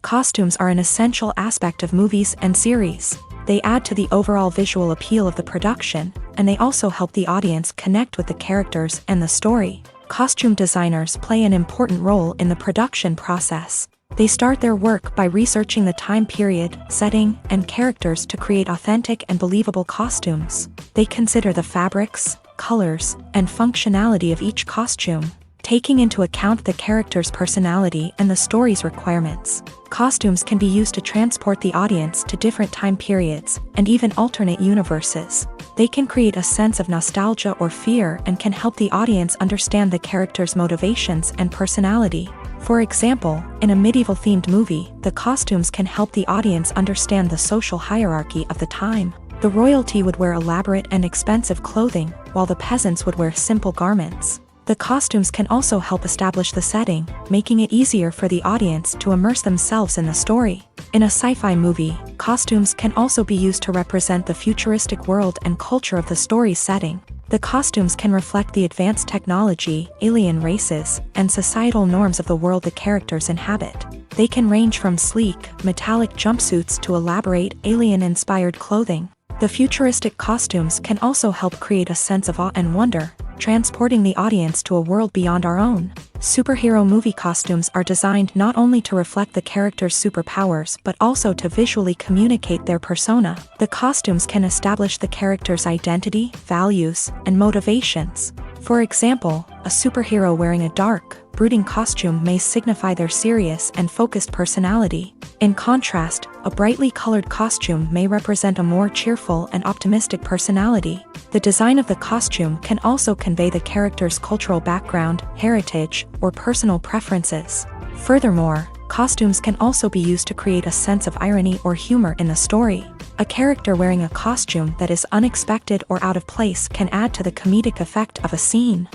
Costumes are an essential aspect of movies and series. They add to the overall visual appeal of the production, and they also help the audience connect with the characters and the story. Costume designers play an important role in the production process. They start their work by researching the time period, setting, and characters to create authentic and believable costumes. They consider the fabrics, colors, and functionality of each costume, taking into account the character's personality and the story's requirements. Costumes can be used to transport the audience to different time periods and even alternate universes. They can create a sense of nostalgia or fear and can help the audience understand the character's motivations and personality. For example, in a medieval-themed movie, the costumes can help the audience understand the social hierarchy of the time. The royalty would wear elaborate and expensive clothing, while the peasants would wear simple garments. The costumes can also help establish the setting, making it easier for the audience to immerse themselves in the story. In a sci-fi movie, costumes can also be used to represent the futuristic world and culture of the story's setting. The costumes can reflect the advanced technology, alien races, and societal norms of the world the characters inhabit. They can range from sleek, metallic jumpsuits to elaborate, alien-inspired clothing. The futuristic costumes can also help create a sense of awe and wonder, transporting the audience to a world beyond our own. Superhero movie costumes are designed not only to reflect the character's superpowers but also to visually communicate their persona. The costumes can establish the character's identity, values, and motivations. For example, a superhero wearing a dark, brooding costume may signify their serious and focused personality. In contrast, a brightly colored costume may represent a more cheerful and optimistic personality. The design of the costume can also convey the character's cultural background, heritage, or personal preferences. Furthermore, costumes can also be used to create a sense of irony or humor in the story. A character wearing a costume that is unexpected or out of place can add to the comedic effect of a scene.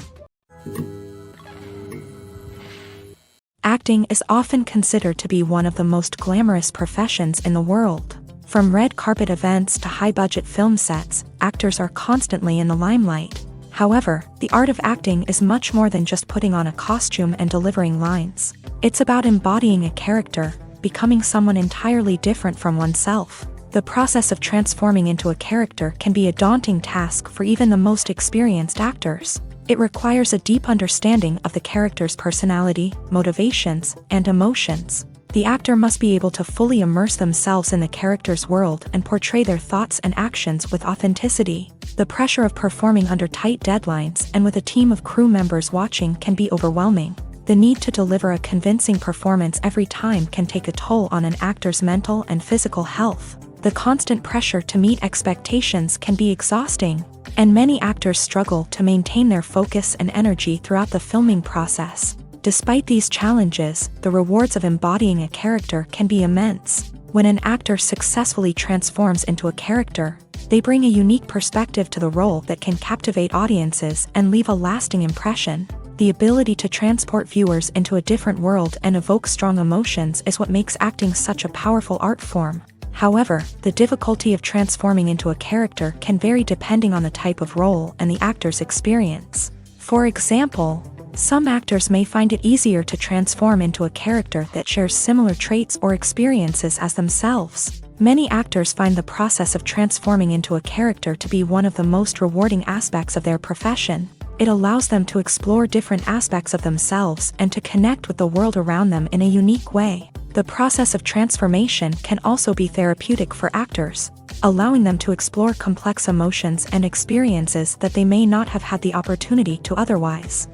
Acting is often considered to be one of the most glamorous professions in the world. From red carpet events to high-budget film sets, actors are constantly in the limelight. However, the art of acting is much more than just putting on a costume and delivering lines. It's about embodying a character, becoming someone entirely different from oneself. The process of transforming into a character can be a daunting task for even the most experienced actors. It requires a deep understanding of the character's personality, motivations, and emotions. The actor must be able to fully immerse themselves in the character's world and portray their thoughts and actions with authenticity. The pressure of performing under tight deadlines and with a team of crew members watching can be overwhelming. The need to deliver a convincing performance every time can take a toll on an actor's mental and physical health. The constant pressure to meet expectations can be exhausting, and many actors struggle to maintain their focus and energy throughout the filming process. Despite these challenges, the rewards of embodying a character can be immense. When an actor successfully transforms into a character, they bring a unique perspective to the role that can captivate audiences and leave a lasting impression. The ability to transport viewers into a different world and evoke strong emotions is what makes acting such a powerful art form. However, the difficulty of transforming into a character can vary depending on the type of role and the actor's experience. For example, some actors may find it easier to transform into a character that shares similar traits or experiences as themselves. Many actors find the process of transforming into a character to be one of the most rewarding aspects of their profession. It allows them to explore different aspects of themselves and to connect with the world around them in a unique way. The process of transformation can also be therapeutic for actors, allowing them to explore complex emotions and experiences that they may not have had the opportunity to otherwise.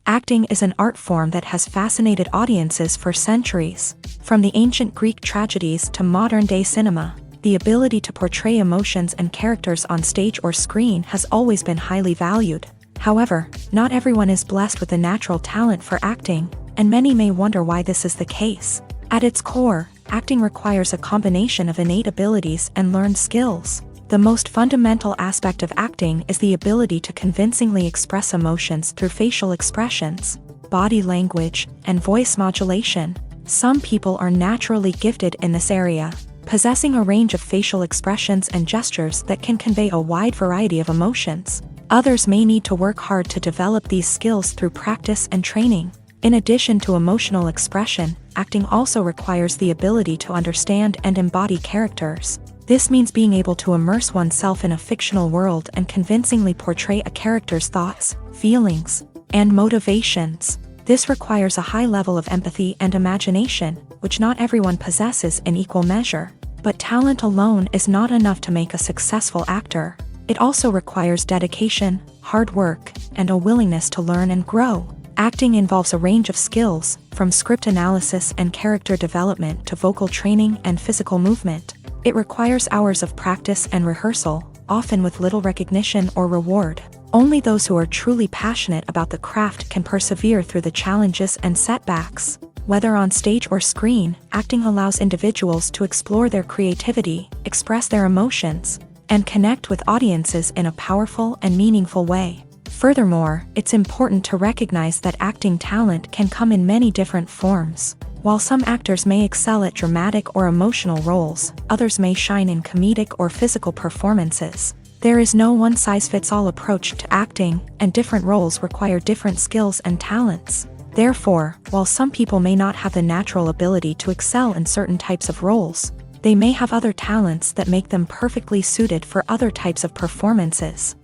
Acting is an art form that has fascinated audiences for centuries. From the ancient Greek tragedies to modern-day cinema, the ability to portray emotions and characters on stage or screen has always been highly valued. However, not everyone is blessed with a natural talent for acting, and many may wonder why this is the case. At its core, acting requires a combination of innate abilities and learned skills. The most fundamental aspect of acting is the ability to convincingly express emotions through facial expressions, body language, and voice modulation. Some people are naturally gifted in this area, possessing a range of facial expressions and gestures that can convey a wide variety of emotions. Others may need to work hard to develop these skills through practice and training. In addition to emotional expression, acting also requires the ability to understand and embody characters. This means being able to immerse oneself in a fictional world and convincingly portray a character's thoughts, feelings, and motivations. This requires a high level of empathy and imagination, which not everyone possesses in equal measure. But talent alone is not enough to make a successful actor. It also requires dedication, hard work, and a willingness to learn and grow. Acting involves a range of skills, from script analysis and character development to vocal training and physical movement. It requires hours of practice and rehearsal, often with little recognition or reward. Only those who are truly passionate about the craft can persevere through the challenges and setbacks. Whether on stage or screen, acting allows individuals to explore their creativity, express their emotions, and connect with audiences in a powerful and meaningful way. Furthermore, it's important to recognize that acting talent can come in many different forms. While some actors may excel at dramatic or emotional roles, others may shine in comedic or physical performances. There is no one-size-fits-all approach to acting, and different roles require different skills and talents. Therefore, while some people may not have the natural ability to excel in certain types of roles, they may have other talents that make them perfectly suited for other types of performances.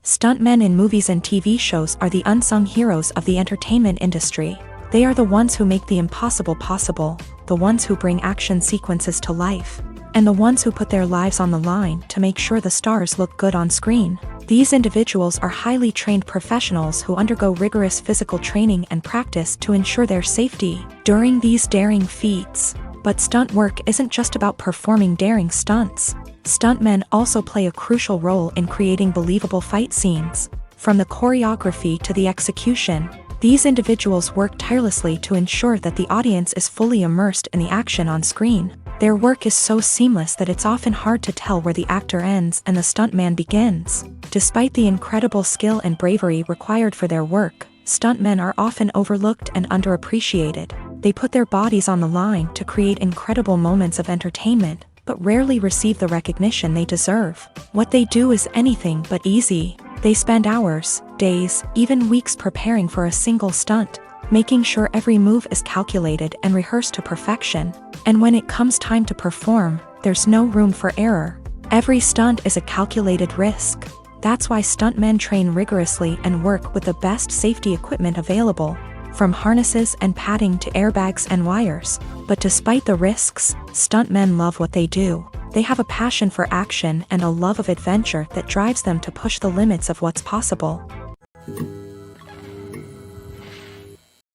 Stuntmen in movies and TV shows are the unsung heroes of the entertainment industry. They are the ones who make the impossible possible, the ones who bring action sequences to life, and the ones who put their lives on the line to make sure the stars look good on screen. These individuals are highly trained professionals who undergo rigorous physical training and practice to ensure their safety during these daring feats. But stunt work isn't just about performing daring stunts. Stuntmen also play a crucial role in creating believable fight scenes. From the choreography to the execution, these individuals work tirelessly to ensure that the audience is fully immersed in the action on screen. Their work is so seamless that it's often hard to tell where the actor ends and the stuntman begins. Despite the incredible skill and bravery required for their work, stuntmen are often overlooked and underappreciated. They put their bodies on the line to create incredible moments of entertainment, but rarely receive the recognition they deserve. What they do is anything but easy. They spend hours, days, even weeks preparing for a single stunt, making sure every move is calculated and rehearsed to perfection. And when it comes time to perform, there's no room for error. Every stunt is a calculated risk. That's why stuntmen train rigorously and work with the best safety equipment available, from harnesses and padding to airbags and wires. But despite the risks, stuntmen love what they do. They have a passion for action and a love of adventure that drives them to push the limits of what's possible.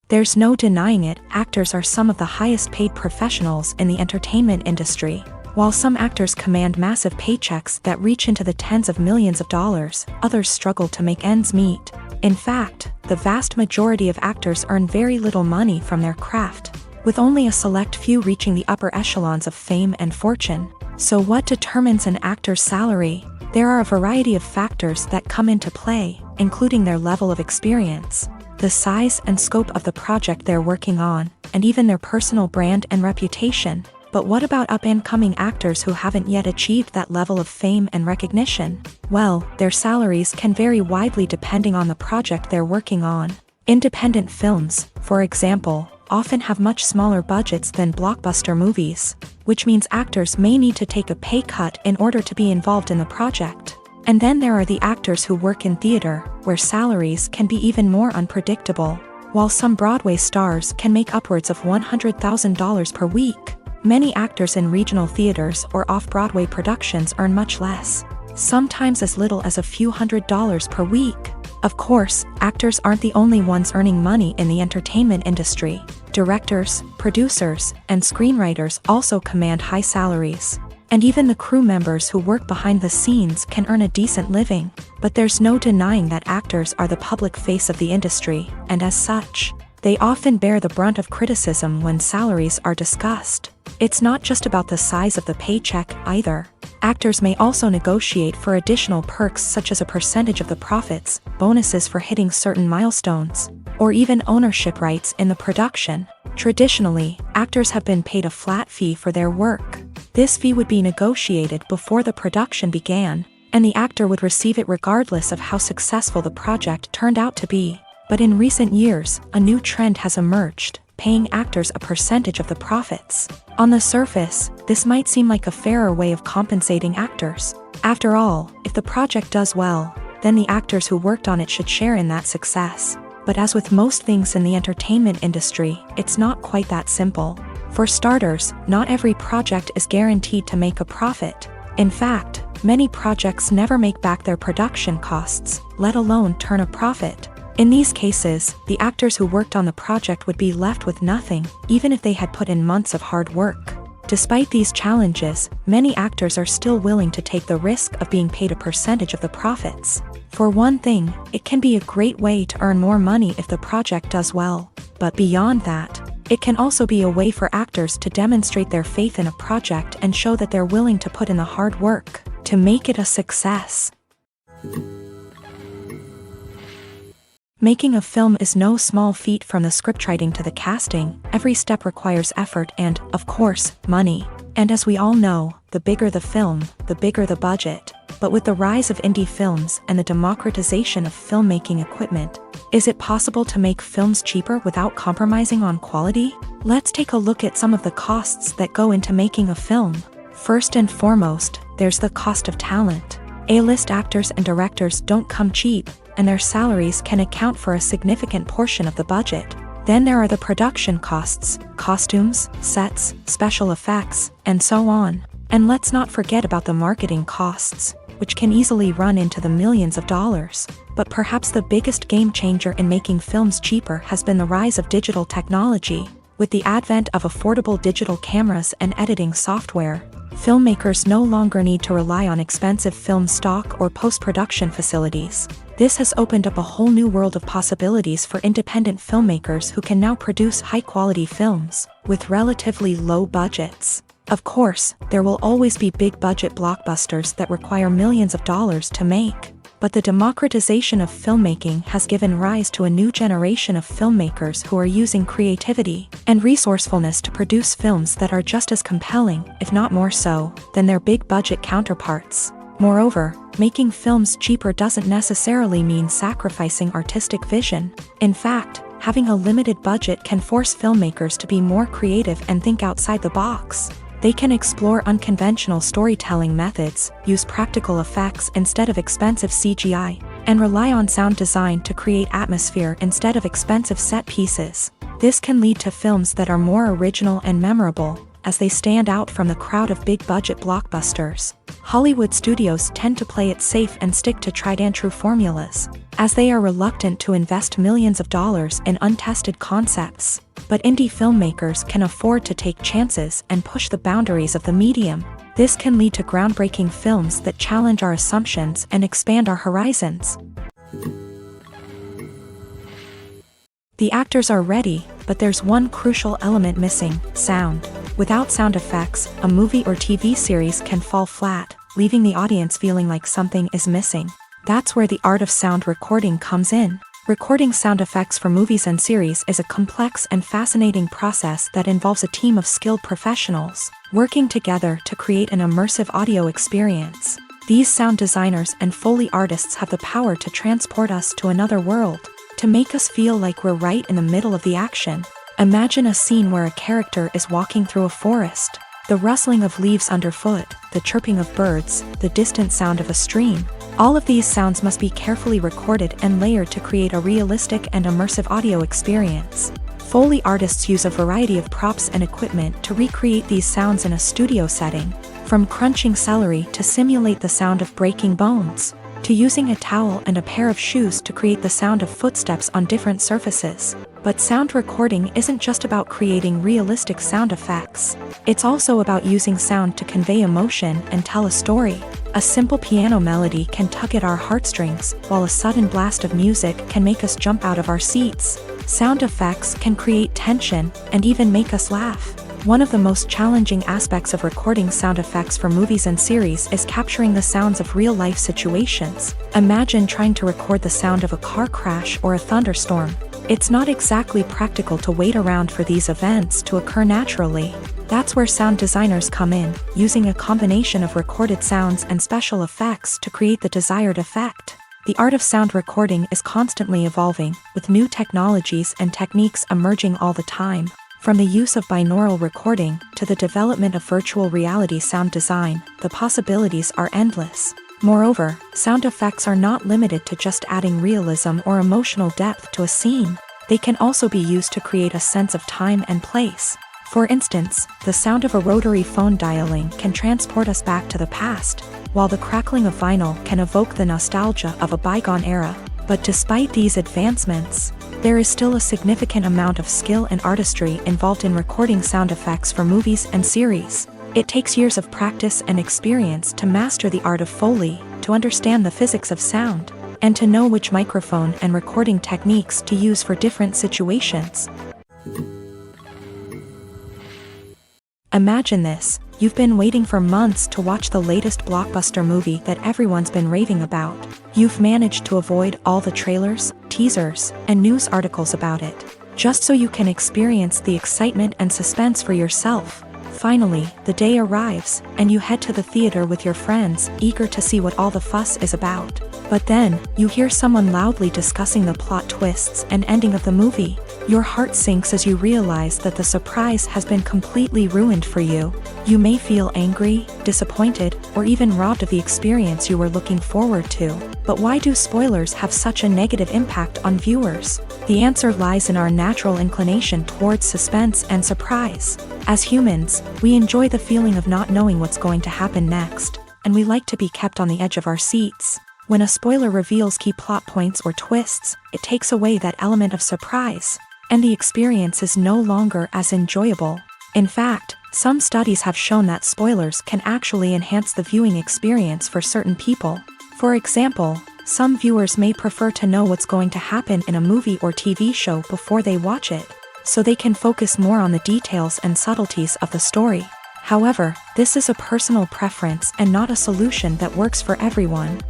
There's no denying it, actors are some of the highest paid professionals in the entertainment industry. While some actors command massive paychecks that reach into the tens of millions of dollars, others struggle to make ends meet. In fact, the vast majority of actors earn very little money from their craft, with only a select few reaching the upper echelons of fame and fortune. So what determines an actor's salary? There are a variety of factors that come into play, including their level of experience, the size and scope of the project they're working on, and even their personal brand and reputation. But what about up-and-coming actors who haven't yet achieved that level of fame and recognition? Well, their salaries can vary widely depending on the project they're working on. Independent films, for example, often have much smaller budgets than blockbuster movies, which means actors may need to take a pay cut in order to be involved in the project. And then there are the actors who work in theater, where salaries can be even more unpredictable. While some Broadway stars can make upwards of $100,000 per week, many actors in regional theaters or off-Broadway productions earn much less, sometimes as little as a few $100s per week. Of course, actors aren't the only ones earning money in the entertainment industry. Directors, producers, and screenwriters also command high salaries. And even the crew members who work behind the scenes can earn a decent living. But there's no denying that actors are the public face of the industry, and as such, they often bear the brunt of criticism when salaries are discussed. It's not just about the size of the paycheck, either. Actors may also negotiate for additional perks such as a percentage of the profits, bonuses for hitting certain milestones, or even ownership rights in the production. Traditionally, actors have been paid a flat fee for their work. This fee would be negotiated before the production began, and the actor would receive it regardless of how successful the project turned out to be. But in recent years, a new trend has emerged, paying actors a percentage of the profits. On the surface, this might seem like a fairer way of compensating actors. After all, if the project does well, then the actors who worked on it should share in that success. But as with most things in the entertainment industry, it's not quite that simple. For starters, not every project is guaranteed to make a profit. In fact, many projects never make back their production costs, let alone turn a profit. In these cases, the actors who worked on the project would be left with nothing, even if they had put in months of hard work. Despite these challenges, many actors are still willing to take the risk of being paid a percentage of the profits. For one thing, it can be a great way to earn more money if the project does well. But beyond that, it can also be a way for actors to demonstrate their faith in a project and show that they're willing to put in the hard work to make it a success. Making a film is no small feat. From the scriptwriting to the casting, every step requires effort and, of course, money. And as we all know, the bigger the film, the bigger the budget. But with the rise of indie films and the democratization of filmmaking equipment, is it possible to make films cheaper without compromising on quality? Let's take a look at some of the costs that go into making a film. First and foremost, there's the cost of talent. A-list actors and directors don't come cheap, and their salaries can account for a significant portion of the budget. Then there are the production costs, costumes, sets, special effects, and so on. And let's not forget about the marketing costs, which can easily run into the millions of dollars. But perhaps the biggest game changer in making films cheaper has been the rise of digital technology. With the advent of affordable digital cameras and editing software, filmmakers no longer need to rely on expensive film stock or post-production facilities. This has opened up a whole new world of possibilities for independent filmmakers who can now produce high-quality films with relatively low budgets. Of course, there will always be big-budget blockbusters that require millions of dollars to make. But the democratization of filmmaking has given rise to a new generation of filmmakers who are using creativity and resourcefulness to produce films that are just as compelling, if not more so, than their big-budget counterparts. Moreover, making films cheaper doesn't necessarily mean sacrificing artistic vision. In fact, having a limited budget can force filmmakers to be more creative and think outside the box. They can explore unconventional storytelling methods, use practical effects instead of expensive CGI, and rely on sound design to create atmosphere instead of expensive set pieces. This can lead to films that are more original and memorable, as they stand out from the crowd of big-budget blockbusters. Hollywood studios tend to play it safe and stick to tried-and-true formulas, as they are reluctant to invest millions of dollars in untested concepts. But indie filmmakers can afford to take chances and push the boundaries of the medium. This can lead to groundbreaking films that challenge our assumptions and expand our horizons. The actors are ready, but there's one crucial element missing: sound. Without sound effects, a movie or TV series can fall flat, leaving the audience feeling like something is missing. That's where the art of sound recording comes in. Recording sound effects for movies and series is a complex and fascinating process that involves a team of skilled professionals working together to create an immersive audio experience. These sound designers and Foley artists have the power to transport us to another world, to make us feel like we're right in the middle of the action. Imagine a scene where a character is walking through a forest. The rustling of leaves underfoot, the chirping of birds, the distant sound of a stream. All of these sounds must be carefully recorded and layered to create a realistic and immersive audio experience. Foley artists use a variety of props and equipment to recreate these sounds in a studio setting, from crunching celery to simulate the sound of breaking bones, to using a towel and a pair of shoes to create the sound of footsteps on different surfaces. But sound recording isn't just about creating realistic sound effects. It's also about using sound to convey emotion and tell a story. A simple piano melody can tug at our heartstrings, while a sudden blast of music can make us jump out of our seats. Sound effects can create tension and even make us laugh. One of the most challenging aspects of recording sound effects for movies and series is capturing the sounds of real-life situations. Imagine trying to record the sound of a car crash or a thunderstorm. It's not exactly practical to wait around for these events to occur naturally. That's where sound designers come in, using a combination of recorded sounds and special effects to create the desired effect. The art of sound recording is constantly evolving, with new technologies and techniques emerging all the time. From the use of binaural recording to the development of virtual reality sound design, the possibilities are endless. Moreover, sound effects are not limited to just adding realism or emotional depth to a scene. They can also be used to create a sense of time and place. For instance, the sound of a rotary phone dialing can transport us back to the past, while the crackling of vinyl can evoke the nostalgia of a bygone era. But despite these advancements, there is still a significant amount of skill and artistry involved in recording sound effects for movies and series. It takes years of practice and experience to master the art of Foley, to understand the physics of sound, and to know which microphone and recording techniques to use for different situations. Imagine this: you've been waiting for months to watch the latest blockbuster movie that everyone's been raving about. You've managed to avoid all the trailers, teasers, and news articles about it, just so you can experience the excitement and suspense for yourself. Finally, the day arrives, and you head to the theater with your friends, eager to see what all the fuss is about. But then, you hear someone loudly discussing the plot twists and ending of the movie. Your heart sinks as you realize that the surprise has been completely ruined for you. You may feel angry, disappointed, or even robbed of the experience you were looking forward to. But why do spoilers have such a negative impact on viewers? The answer lies in our natural inclination towards suspense and surprise. As humans, we enjoy the feeling of not knowing what's going to happen next, and we like to be kept on the edge of our seats. When a spoiler reveals key plot points or twists, it takes away that element of surprise, and the experience is no longer as enjoyable. In fact, some studies have shown that spoilers can actually enhance the viewing experience for certain people. For example, some viewers may prefer to know what's going to happen in a movie or TV show before they watch it, so they can focus more on the details and subtleties of the story. However, this is a personal preference and not a solution that works for everyone.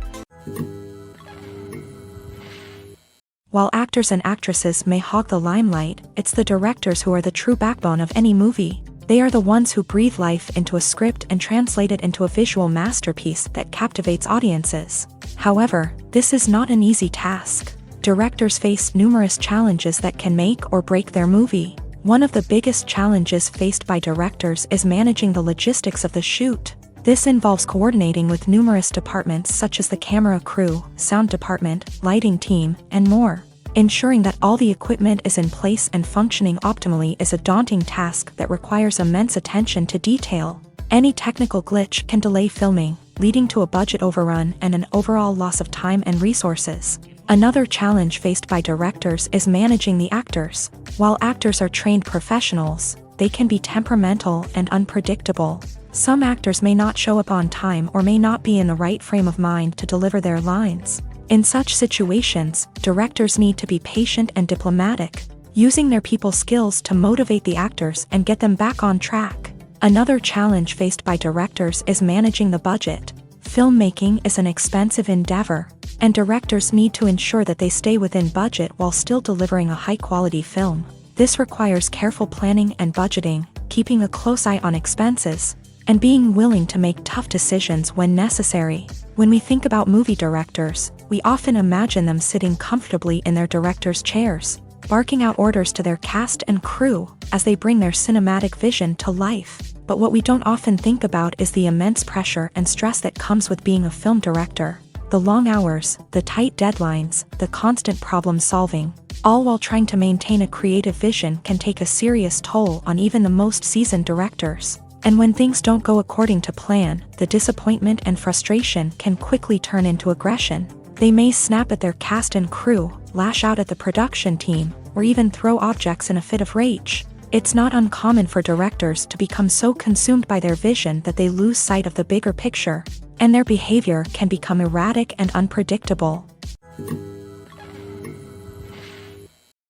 While actors and actresses may hog the limelight, it's the directors who are the true backbone of any movie. They are the ones who breathe life into a script and translate it into a visual masterpiece that captivates audiences. However, this is not an easy task. Directors face numerous challenges that can make or break their movie. One of the biggest challenges faced by directors is managing the logistics of the shoot. This involves coordinating with numerous departments such as the camera crew, sound department, lighting team, and more. Ensuring that all the equipment is in place and functioning optimally is a daunting task that requires immense attention to detail. Any technical glitch can delay filming, leading to a budget overrun and an overall loss of time and resources. Another challenge faced by directors is managing the actors. While actors are trained professionals, they can be temperamental and unpredictable. Some actors may not show up on time or may not be in the right frame of mind to deliver their lines. In such situations, directors need to be patient and diplomatic, using their people skills to motivate the actors and get them back on track. Another challenge faced by directors is managing the budget. Filmmaking is an expensive endeavor, and directors need to ensure that they stay within budget while still delivering a high-quality film. This requires careful planning and budgeting, keeping a close eye on expenses, and being willing to make tough decisions when necessary. When we think about movie directors, we often imagine them sitting comfortably in their director's chairs, barking out orders to their cast and crew as they bring their cinematic vision to life. But what we don't often think about is the immense pressure and stress that comes with being a film director. The long hours, the tight deadlines, the constant problem solving, all while trying to maintain a creative vision can take a serious toll on even the most seasoned directors. And when things don't go according to plan, the disappointment and frustration can quickly turn into aggression. They may snap at their cast and crew, lash out at the production team, or even throw objects in a fit of rage. It's not uncommon for directors to become so consumed by their vision that they lose sight of the bigger picture, and their behavior can become erratic and unpredictable.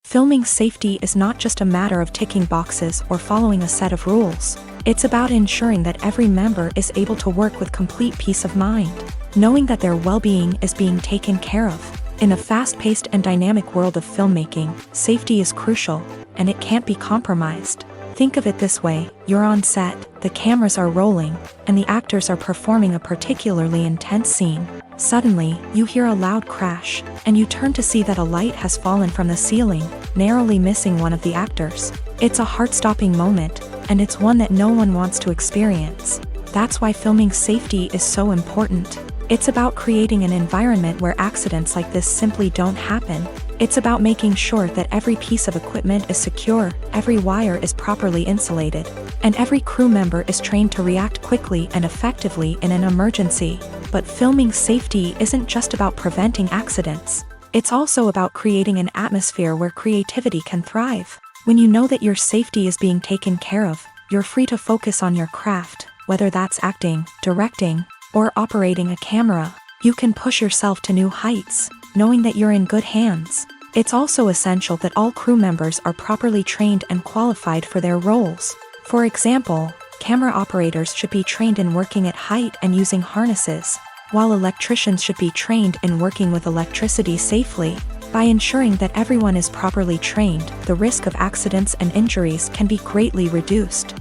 Filming safety is not just a matter of ticking boxes or following a set of rules. It's about ensuring that every member is able to work with complete peace of mind, knowing that their well-being is being taken care of. In a fast-paced and dynamic world of filmmaking, safety is crucial, and it can't be compromised. Think of it this way: you're on set, the cameras are rolling, and the actors are performing a particularly intense scene. Suddenly, you hear a loud crash, and you turn to see that a light has fallen from the ceiling, narrowly missing one of the actors. It's a heart-stopping moment, and it's one that no one wants to experience. That's why filming safety is so important. It's about creating an environment where accidents like this simply don't happen. It's about making sure that every piece of equipment is secure, every wire is properly insulated, and every crew member is trained to react quickly and effectively in an emergency. But filming safety isn't just about preventing accidents. It's also about creating an atmosphere where creativity can thrive. When you know that your safety is being taken care of, you're free to focus on your craft, whether that's acting, directing, or operating a camera. You can push yourself to new heights, knowing that you're in good hands. It's also essential that all crew members are properly trained and qualified for their roles. For example, camera operators should be trained in working at height and using harnesses, while electricians should be trained in working with electricity safely. By ensuring that everyone is properly trained, the risk of accidents and injuries can be greatly reduced.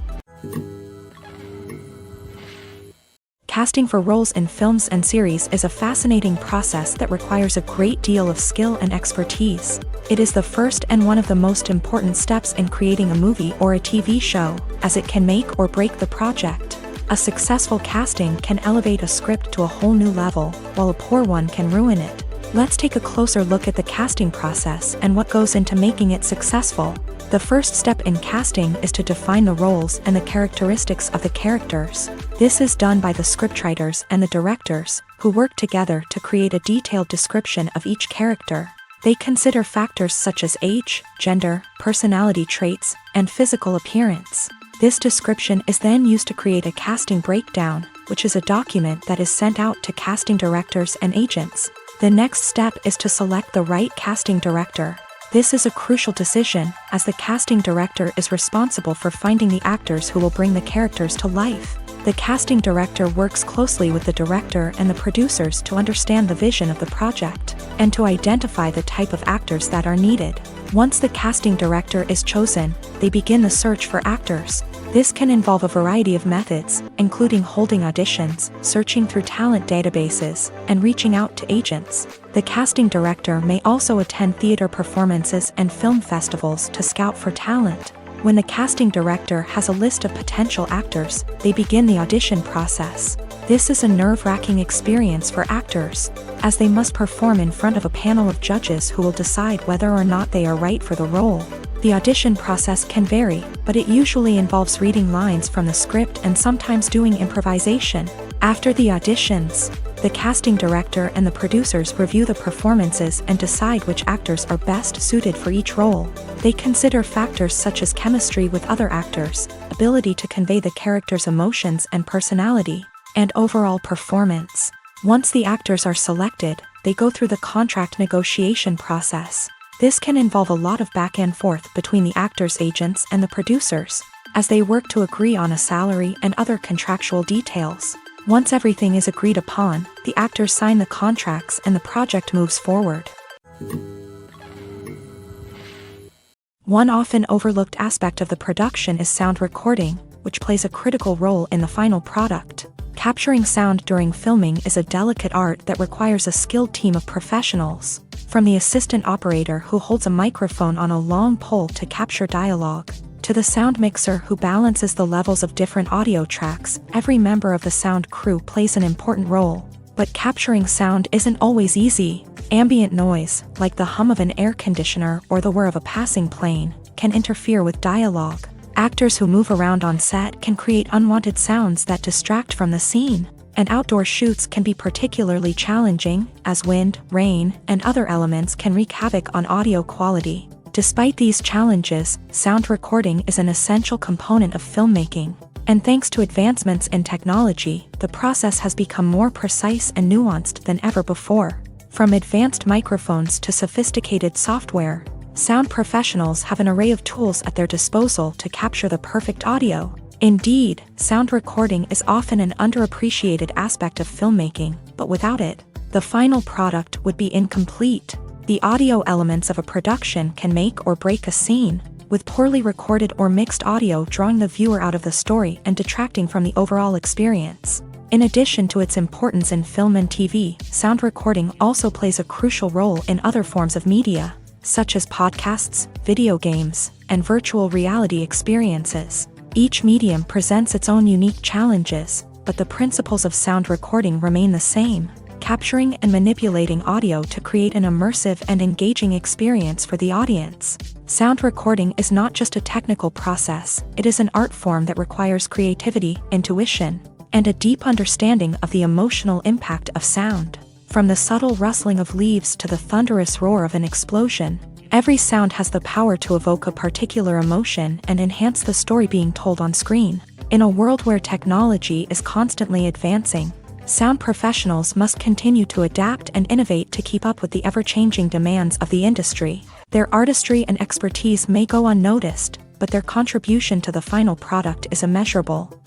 Casting for roles in films and series is a fascinating process that requires a great deal of skill and expertise. It is the first and one of the most important steps in creating a movie or a TV show, as it can make or break the project. A successful casting can elevate a script to a whole new level, while a poor one can ruin it. Let's take a closer look at the casting process and what goes into making it successful. The first step in casting is to define the roles and the characteristics of the characters. This is done by the scriptwriters and the directors, who work together to create a detailed description of each character. They consider factors such as age, gender, personality traits, and physical appearance. This description is then used to create a casting breakdown, which is a document that is sent out to casting directors and agents. The next step is to select the right casting director. This is a crucial decision, as the casting director is responsible for finding the actors who will bring the characters to life. The casting director works closely with the director and the producers to understand the vision of the project, and to identify the type of actors that are needed. Once the casting director is chosen, they begin the search for actors. This can involve a variety of methods, including holding auditions, searching through talent databases, and reaching out to agents. The casting director may also attend theater performances and film festivals to scout for talent. When the casting director has a list of potential actors, they begin the audition process. This is a nerve-wracking experience for actors, as they must perform in front of a panel of judges who will decide whether or not they are right for the role. The audition process can vary, but it usually involves reading lines from the script and sometimes doing improvisation. After the auditions, the casting director and the producers review the performances and decide which actors are best suited for each role. They consider factors such as chemistry with other actors, ability to convey the character's emotions and personality, and overall performance. Once the actors are selected, they go through the contract negotiation process. This can involve a lot of back and forth between the actors' agents and the producers, as they work to agree on a salary and other contractual details. Once everything is agreed upon, the actors sign the contracts and the project moves forward. One often overlooked aspect of the production is sound recording, which plays a critical role in the final product. Capturing sound during filming is a delicate art that requires a skilled team of professionals, from the assistant operator who holds a microphone on a long pole to capture dialogue, to the sound mixer who balances the levels of different audio tracks. Every member of the sound crew plays an important role. But capturing sound isn't always easy. Ambient noise, like the hum of an air conditioner or the whir of a passing plane, can interfere with dialogue. Actors who move around on set can create unwanted sounds that distract from the scene. And outdoor shoots can be particularly challenging, as wind, rain, and other elements can wreak havoc on audio quality. Despite these challenges, sound recording is an essential component of filmmaking. And thanks to advancements in technology, the process has become more precise and nuanced than ever before. From advanced microphones to sophisticated software, sound professionals have an array of tools at their disposal to capture the perfect audio. Indeed, sound recording is often an underappreciated aspect of filmmaking, but without it, the final product would be incomplete. The audio elements of a production can make or break a scene, with poorly recorded or mixed audio drawing the viewer out of the story and detracting from the overall experience. In addition to its importance in film and TV, sound recording also plays a crucial role in other forms of media, such as podcasts, video games, and virtual reality experiences. Each medium presents its own unique challenges, but the principles of sound recording remain the same: capturing and manipulating audio to create an immersive and engaging experience for the audience. Sound recording is not just a technical process, it is an art form that requires creativity, intuition, and a deep understanding of the emotional impact of sound. From the subtle rustling of leaves to the thunderous roar of an explosion, every sound has the power to evoke a particular emotion and enhance the story being told on screen. In a world where technology is constantly advancing, sound professionals must continue to adapt and innovate to keep up with the ever-changing demands of the industry. Their artistry and expertise may go unnoticed, but their contribution to the final product is immeasurable.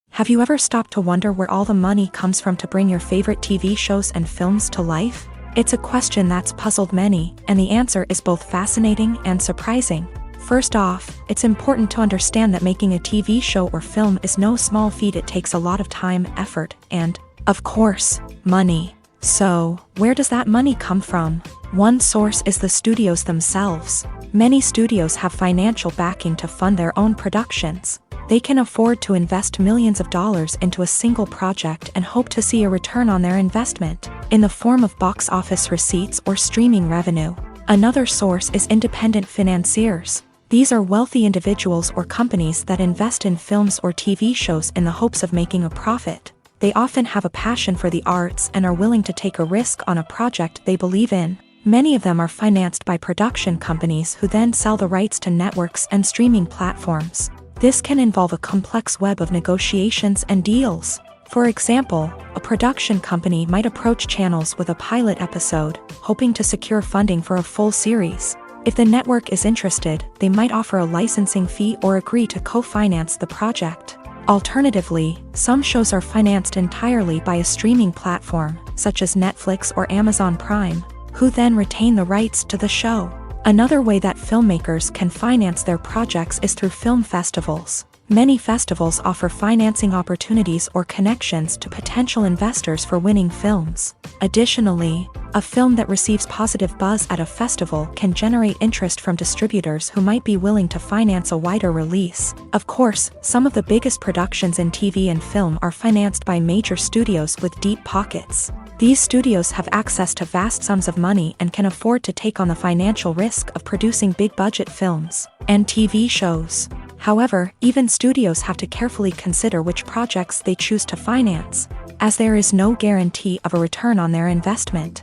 Have you ever stopped to wonder where all the money comes from to bring your favorite TV shows and films to life? It's a question that's puzzled many, and the answer is both fascinating and surprising. First off, it's important to understand that making a TV show or film is no small feat. It takes a lot of time, effort, and, of course, money. So, where does that money come from? One source is the studios themselves. Many studios have financial backing to fund their own productions. They can afford to invest millions of dollars into a single project and hope to see a return on their investment, in the form of box office receipts or streaming revenue. Another source is independent financiers. These are wealthy individuals or companies that invest in films or TV shows in the hopes of making a profit. They often have a passion for the arts and are willing to take a risk on a project they believe in. Many of them are financed by production companies who then sell the rights to networks and streaming platforms. This can involve a complex web of negotiations and deals. For example, a production company might approach channels with a pilot episode, hoping to secure funding for a full series. If the network is interested, they might offer a licensing fee or agree to co-finance the project. Alternatively, some shows are financed entirely by a streaming platform, such as Netflix or Amazon Prime, who then retain the rights to the show. Another way that filmmakers can finance their projects is through film festivals. Many festivals offer financing opportunities or connections to potential investors for winning films. Additionally, a film that receives positive buzz at a festival can generate interest from distributors who might be willing to finance a wider release. Of course, some of the biggest productions in TV and film are financed by major studios with deep pockets. These studios have access to vast sums of money and can afford to take on the financial risk of producing big-budget films and TV shows. However, even studios have to carefully consider which projects they choose to finance, as there is no guarantee of a return on their investment.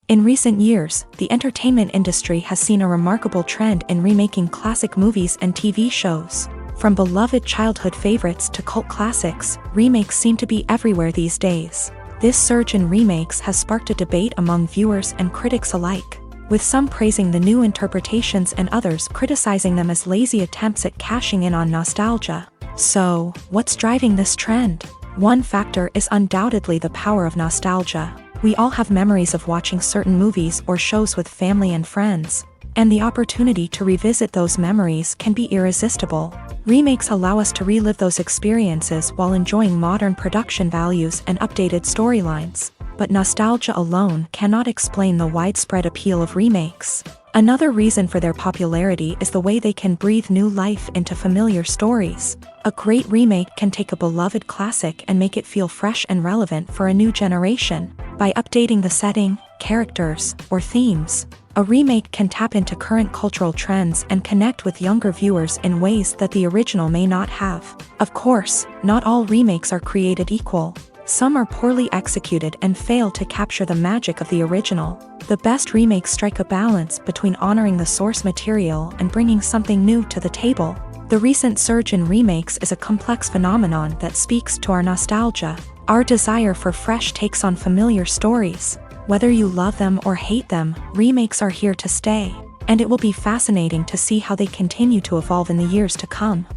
In recent years, the entertainment industry has seen a remarkable trend in remaking classic movies and TV shows. From beloved childhood favorites to cult classics, remakes seem to be everywhere these days. This surge in remakes has sparked a debate among viewers and critics alike. with some praising the new interpretations and others criticizing them as lazy attempts at cashing in on nostalgia. So, what's driving this trend? One factor is undoubtedly the power of nostalgia. We all have memories of watching certain movies or shows with family and friends, and the opportunity to revisit those memories can be irresistible. Remakes allow us to relive those experiences while enjoying modern production values and updated storylines. But nostalgia alone cannot explain the widespread appeal of remakes. Another reason for their popularity is the way they can breathe new life into familiar stories. A great remake can take a beloved classic and make it feel fresh and relevant for a new generation. By updating the setting, characters, or themes, a remake can tap into current cultural trends and connect with younger viewers in ways that the original may not have. Of course, not all remakes are created equal. Some are poorly executed and fail to capture the magic of the original. The best remakes strike a balance between honoring the source material and bringing something new to the table. The recent surge in remakes is a complex phenomenon that speaks to our nostalgia, our desire for fresh takes on familiar stories. Whether you love them or hate them, remakes are here to stay, and it will be fascinating to see how they continue to evolve in the years to come.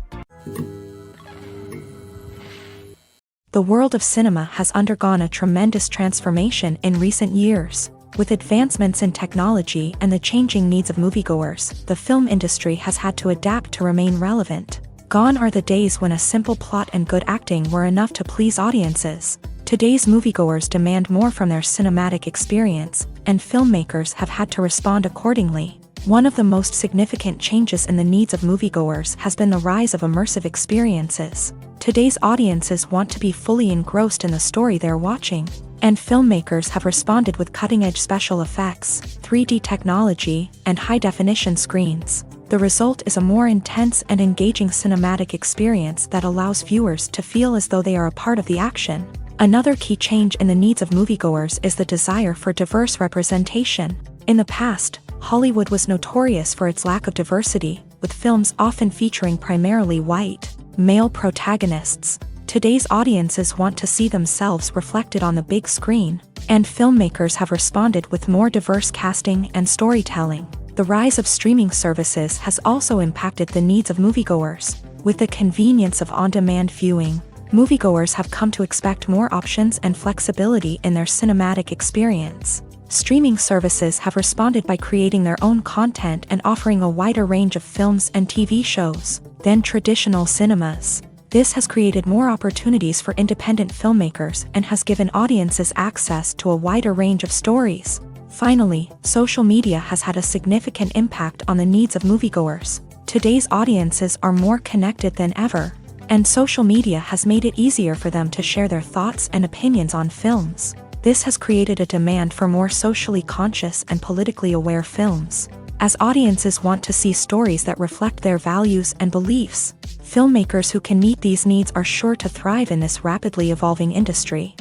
The world of cinema has undergone a tremendous transformation in recent years. With advancements in technology and the changing needs of moviegoers, the film industry has had to adapt to remain relevant. Gone are the days when a simple plot and good acting were enough to please audiences. Today's moviegoers demand more from their cinematic experience, and filmmakers have had to respond accordingly. One of the most significant changes in the needs of moviegoers has been the rise of immersive experiences. Today's audiences want to be fully engrossed in the story they're watching, and filmmakers have responded with cutting-edge special effects, 3D technology, and high-definition screens. The result is a more intense and engaging cinematic experience that allows viewers to feel as though they are a part of the action. Another key change in the needs of moviegoers is the desire for diverse representation. In the past, Hollywood was notorious for its lack of diversity, with films often featuring primarily white, male protagonists. Today's audiences want to see themselves reflected on the big screen, and filmmakers have responded with more diverse casting and storytelling. The rise of streaming services has also impacted the needs of moviegoers. With the convenience of on-demand viewing, moviegoers have come to expect more options and flexibility in their cinematic experience. Streaming services have responded by creating their own content and offering a wider range of films and TV shows than traditional cinemas. This has created more opportunities for independent filmmakers and has given audiences access to a wider range of stories. Finally, social media has had a significant impact on the needs of moviegoers. Today's audiences are more connected than ever, and social media has made it easier for them to share their thoughts and opinions on films. This has created a demand for more socially conscious and politically aware films. As audiences want to see stories that reflect their values and beliefs, filmmakers who can meet these needs are sure to thrive in this rapidly evolving industry.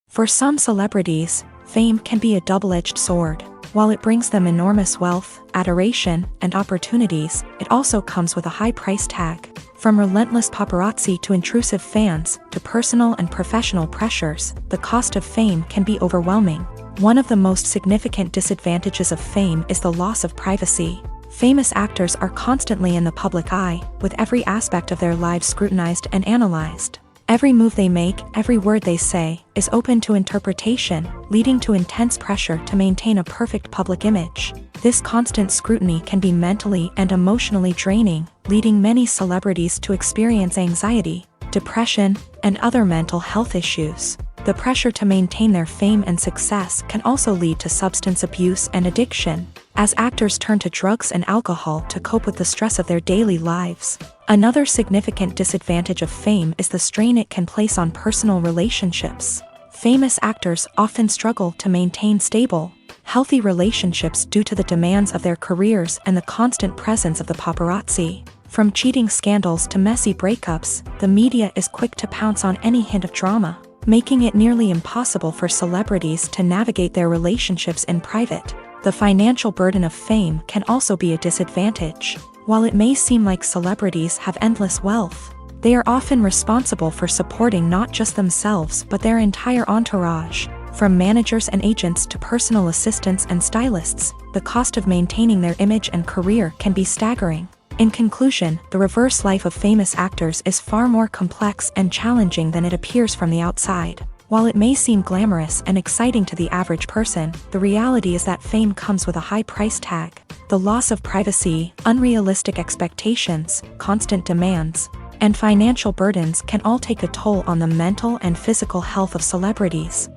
For some celebrities, fame can be a double-edged sword. While it brings them enormous wealth, adoration, and opportunities, it also comes with a high price tag. From relentless paparazzi to intrusive fans, to personal and professional pressures, the cost of fame can be overwhelming. One of the most significant disadvantages of fame is the loss of privacy. Famous actors are constantly in the public eye, with every aspect of their lives scrutinized and analyzed. Every move they make, every word they say, is open to interpretation, leading to intense pressure to maintain a perfect public image. This constant scrutiny can be mentally and emotionally draining, leading many celebrities to experience anxiety, depression, and other mental health issues. The pressure to maintain their fame and success can also lead to substance abuse and addiction, as actors turn to drugs and alcohol to cope with the stress of their daily lives. Another significant disadvantage of fame is the strain it can place on personal relationships. Famous actors often struggle to maintain stable, healthy relationships due to the demands of their careers and the constant presence of the paparazzi. From cheating scandals to messy breakups, the media is quick to pounce on any hint of drama, making it nearly impossible for celebrities to navigate their relationships in private. The financial burden of fame can also be a disadvantage. While it may seem like celebrities have endless wealth, they are often responsible for supporting not just themselves but their entire entourage. From managers and agents to personal assistants and stylists, the cost of maintaining their image and career can be staggering. In conclusion, the reverse life of famous actors is far more complex and challenging than it appears from the outside. While it may seem glamorous and exciting to the average person, the reality is that fame comes with a high price tag. The loss of privacy, unrealistic expectations, constant demands, and financial burdens can all take a toll on the mental and physical health of celebrities.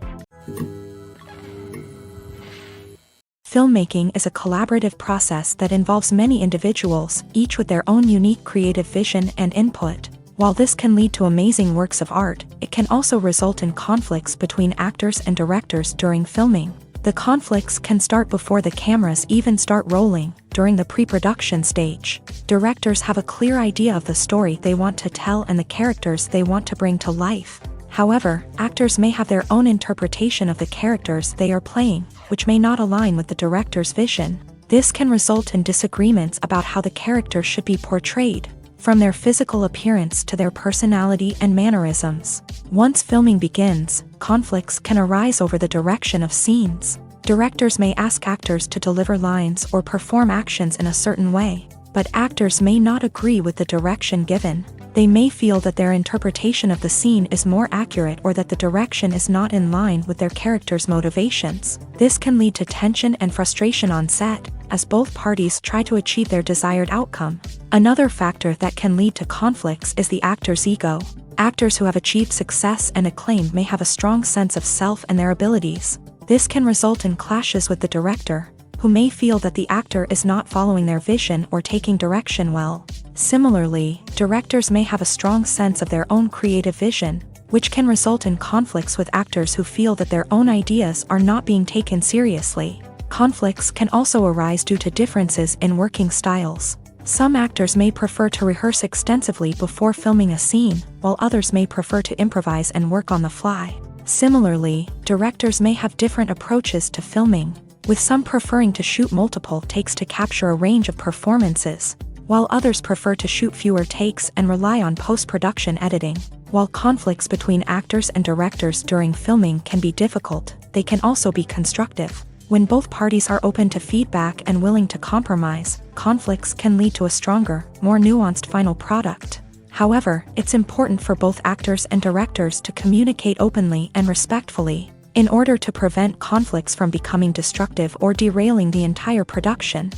Filmmaking is a collaborative process that involves many individuals, each with their own unique creative vision and input. While this can lead to amazing works of art, it can also result in conflicts between actors and directors during filming. The conflicts can start before the cameras even start rolling, during the pre-production stage. Directors have a clear idea of the story they want to tell and the characters they want to bring to life. However, actors may have their own interpretation of the characters they are playing, which may not align with the director's vision. This can result in disagreements about how the characters should be portrayed, from their physical appearance to their personality and mannerisms. Once filming begins, conflicts can arise over the direction of scenes. Directors may ask actors to deliver lines or perform actions in a certain way, but actors may not agree with the direction given. They may feel that their interpretation of the scene is more accurate or that the direction is not in line with their character's motivations. This can lead to tension and frustration on set, as both parties try to achieve their desired outcome. Another factor that can lead to conflicts is the actor's ego. Actors who have achieved success and acclaim may have a strong sense of self and their abilities. This can result in clashes with the director, who may feel that the actor is not following their vision or taking direction well. Similarly, directors may have a strong sense of their own creative vision, which can result in conflicts with actors who feel that their own ideas are not being taken seriously. Conflicts can also arise due to differences in working styles. Some actors may prefer to rehearse extensively before filming a scene, while others may prefer to improvise and work on the fly. Similarly, directors may have different approaches to filming, with some preferring to shoot multiple takes to capture a range of performances, while others prefer to shoot fewer takes and rely on post-production editing. While conflicts between actors and directors during filming can be difficult, they can also be constructive. When both parties are open to feedback and willing to compromise, conflicts can lead to a stronger, more nuanced final product. However, it's important for both actors and directors to communicate openly and respectfully, in order to prevent conflicts from becoming destructive or derailing the entire production.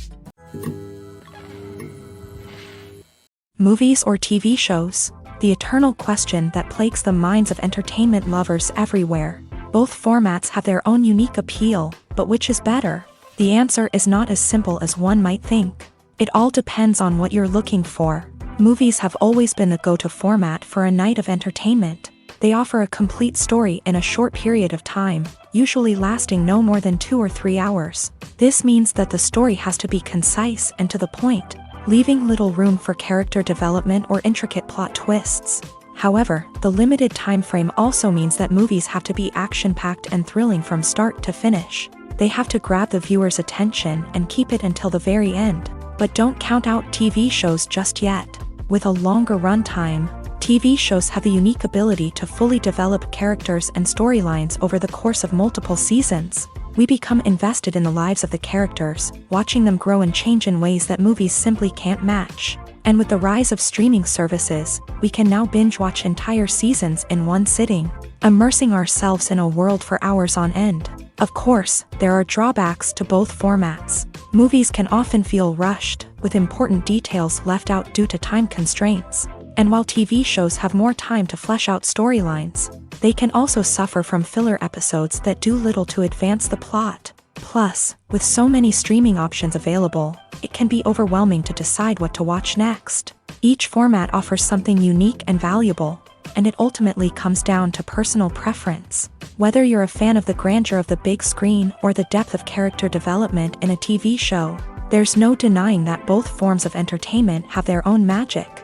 Movies or TV shows? The eternal question that plagues the minds of entertainment lovers everywhere. Both formats have their own unique appeal, but which is better? The answer is not as simple as one might think. It all depends on what you're looking for. Movies have always been the go-to format for a night of entertainment. They offer a complete story in a short period of time, usually lasting no more than 2 or 3 hours. This means that the story has to be concise and to the point, leaving little room for character development or intricate plot twists. However, the limited time frame also means that movies have to be action-packed and thrilling from start to finish. They have to grab the viewer's attention and keep it until the very end. But don't count out TV shows just yet. With a longer runtime, TV shows have the unique ability to fully develop characters and storylines over the course of multiple seasons. We become invested in the lives of the characters, watching them grow and change in ways that movies simply can't match. And with the rise of streaming services, we can now binge-watch entire seasons in one sitting, immersing ourselves in a world for hours on end. Of course, there are drawbacks to both formats. Movies can often feel rushed, with important details left out due to time constraints. And while TV shows have more time to flesh out storylines, they can also suffer from filler episodes that do little to advance the plot. Plus, with so many streaming options available, it can be overwhelming to decide what to watch next. Each format offers something unique and valuable, and it ultimately comes down to personal preference. Whether you're a fan of the grandeur of the big screen or the depth of character development in a TV show, there's no denying that both forms of entertainment have their own magic.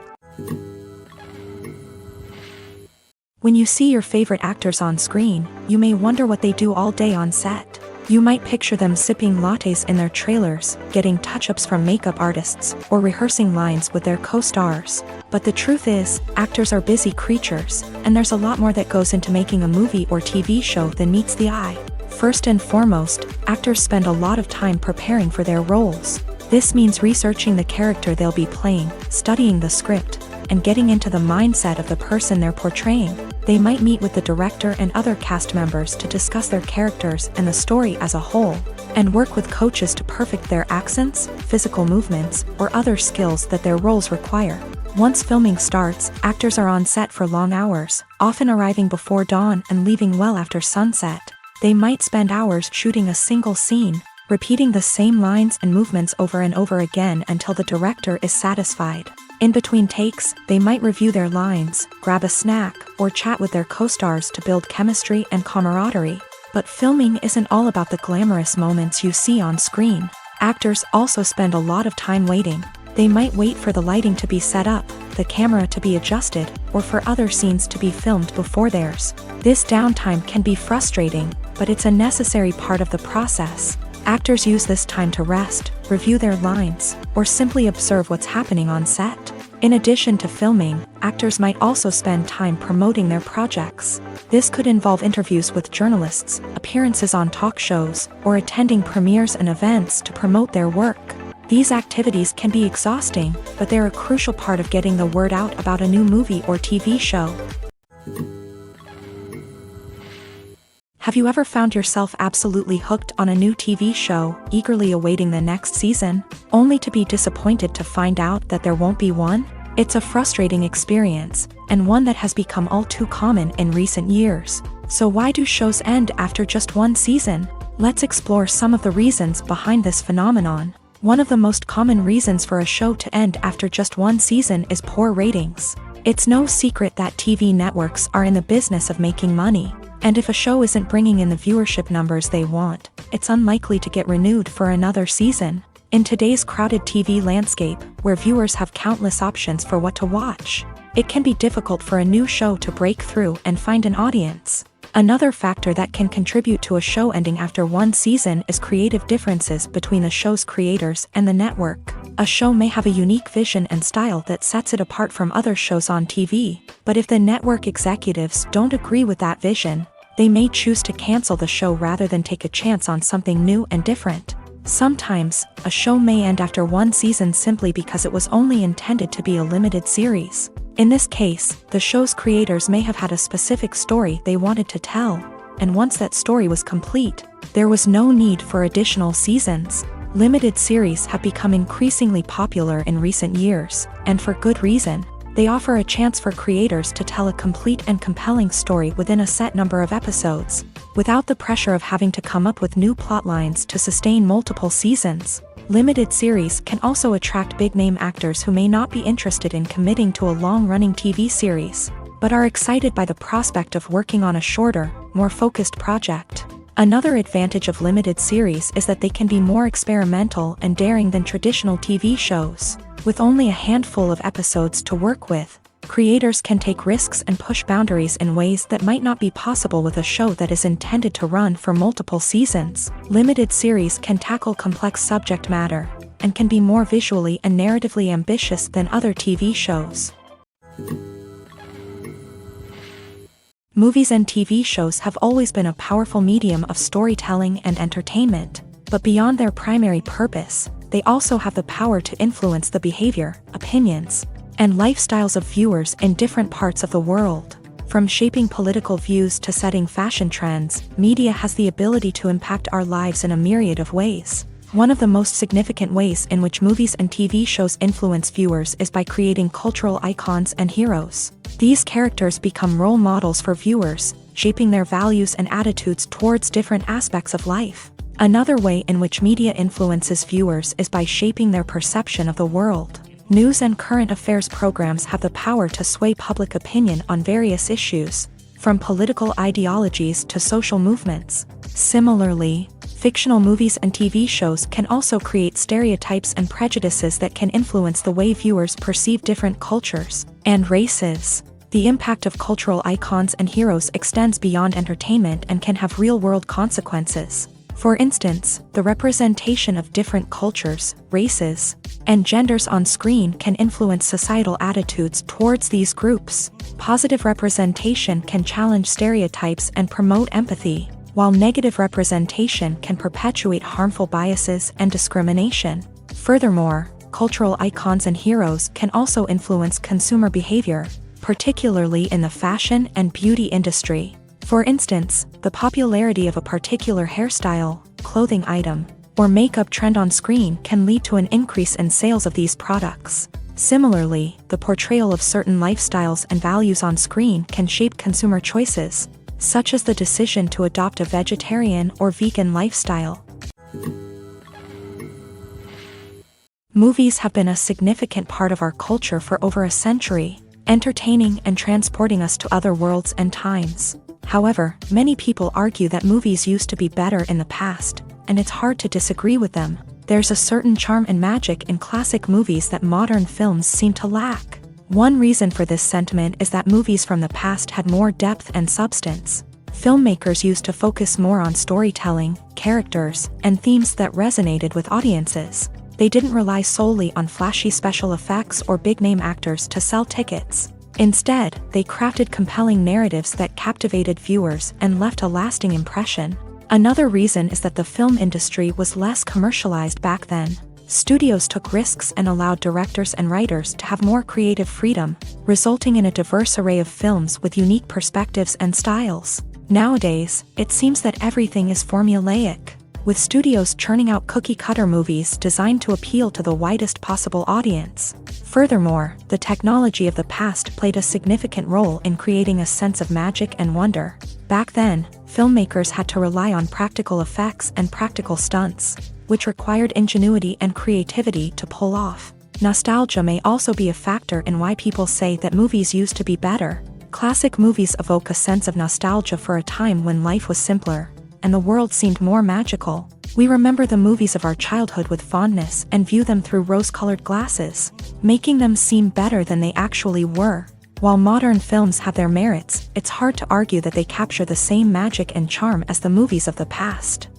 When you see your favorite actors on screen, you may wonder what they do all day on set. You might picture them sipping lattes in their trailers, getting touch-ups from makeup artists, or rehearsing lines with their co-stars. But the truth is, actors are busy creatures, and there's a lot more that goes into making a movie or TV show than meets the eye. First and foremost, actors spend a lot of time preparing for their roles. This means researching the character they'll be playing, studying the script, and getting into the mindset of the person they're portraying. They might meet with the director and other cast members to discuss their characters and the story as a whole, and work with coaches to perfect their accents, physical movements, or other skills that their roles require. Once filming starts, actors are on set for long hours, often arriving before dawn and leaving well after sunset. They might spend hours shooting a single scene, repeating the same lines and movements over and over again until the director is satisfied. In between takes, they might review their lines, grab a snack, or chat with their co-stars to build chemistry and camaraderie. But filming isn't all about the glamorous moments you see on screen. Actors also spend a lot of time waiting. They might wait for the lighting to be set up, the camera to be adjusted, or for other scenes to be filmed before theirs. This downtime can be frustrating, but it's a necessary part of the process. Actors use this time to rest, review their lines, or simply observe what's happening on set. In addition to filming, actors might also spend time promoting their projects. This could involve interviews with journalists, appearances on talk shows, or attending premieres and events to promote their work. These activities can be exhausting, but they're a crucial part of getting the word out about a new movie or TV show. Have you ever found yourself absolutely hooked on a new TV show, eagerly awaiting the next season, only to be disappointed to find out that there won't be one? It's a frustrating experience, and one that has become all too common in recent years. So why do shows end after just one season? Let's explore some of the reasons behind this phenomenon. One of the most common reasons for a show to end after just one season is poor ratings. It's no secret that TV networks are in the business of making money. And if a show isn't bringing in the viewership numbers they want, it's unlikely to get renewed for another season. In today's crowded TV landscape, where viewers have countless options for what to watch, it can be difficult for a new show to break through and find an audience. Another factor that can contribute to a show ending after one season is creative differences between the show's creators and the network. A show may have a unique vision and style that sets it apart from other shows on TV, but if the network executives don't agree with that vision, they may choose to cancel the show rather than take a chance on something new and different. Sometimes, a show may end after one season simply because it was only intended to be a limited series. In this case, the show's creators may have had a specific story they wanted to tell, and once that story was complete, there was no need for additional seasons. Limited series have become increasingly popular in recent years, and for good reason. They offer a chance for creators to tell a complete and compelling story within a set number of episodes, without the pressure of having to come up with new plotlines to sustain multiple seasons. Limited series can also attract big-name actors who may not be interested in committing to a long-running TV series, but are excited by the prospect of working on a shorter, more focused project. Another advantage of limited series is that they can be more experimental and daring than traditional TV shows. With only a handful of episodes to work with, creators can take risks and push boundaries in ways that might not be possible with a show that is intended to run for multiple seasons. Limited series can tackle complex subject matter, and can be more visually and narratively ambitious than other TV shows. Movies and TV shows have always been a powerful medium of storytelling and entertainment, but beyond their primary purpose, they also have the power to influence the behavior, opinions, and lifestyles of viewers in different parts of the world. From shaping political views to setting fashion trends, media has the ability to impact our lives in a myriad of ways. One of the most significant ways in which movies and TV shows influence viewers is by creating cultural icons and heroes. These characters become role models for viewers, shaping their values and attitudes towards different aspects of life. Another way in which media influences viewers is by shaping their perception of the world. News and current affairs programs have the power to sway public opinion on various issues, from political ideologies to social movements. Similarly, fictional movies and TV shows can also create stereotypes and prejudices that can influence the way viewers perceive different cultures and races. The impact of cultural icons and heroes extends beyond entertainment and can have real-world consequences. For instance, the representation of different cultures, races, and genders on screen can influence societal attitudes towards these groups. Positive representation can challenge stereotypes and promote empathy, while negative representation can perpetuate harmful biases and discrimination. Furthermore, cultural icons and heroes can also influence consumer behavior, particularly in the fashion and beauty industry. For instance, the popularity of a particular hairstyle, clothing item, or makeup trend on screen can lead to an increase in sales of these products. Similarly, the portrayal of certain lifestyles and values on screen can shape consumer choices, such as the decision to adopt a vegetarian or vegan lifestyle. Movies have been a significant part of our culture for over a century, entertaining and transporting us to other worlds and times. However, many people argue that movies used to be better in the past, and it's hard to disagree with them. There's a certain charm and magic in classic movies that modern films seem to lack. One reason for this sentiment is that movies from the past had more depth and substance. Filmmakers used to focus more on storytelling, characters, and themes that resonated with audiences. They didn't rely solely on flashy special effects or big-name actors to sell tickets. Instead, they crafted compelling narratives that captivated viewers and left a lasting impression. Another reason is that the film industry was less commercialized back then. Studios took risks and allowed directors and writers to have more creative freedom, resulting in a diverse array of films with unique perspectives and styles. Nowadays, it seems that everything is formulaic, with studios churning out cookie-cutter movies designed to appeal to the widest possible audience. Furthermore, the technology of the past played a significant role in creating a sense of magic and wonder. Back then, filmmakers had to rely on practical effects and practical stunts, which required ingenuity and creativity to pull off. Nostalgia may also be a factor in why people say that movies used to be better. Classic movies evoke a sense of nostalgia for a time when life was simpler, and the world seemed more magical. We remember the movies of our childhood with fondness and view them through rose-colored glasses, making them seem better than they actually were. While modern films have their merits, it's hard to argue that they capture the same magic and charm as the movies of the past.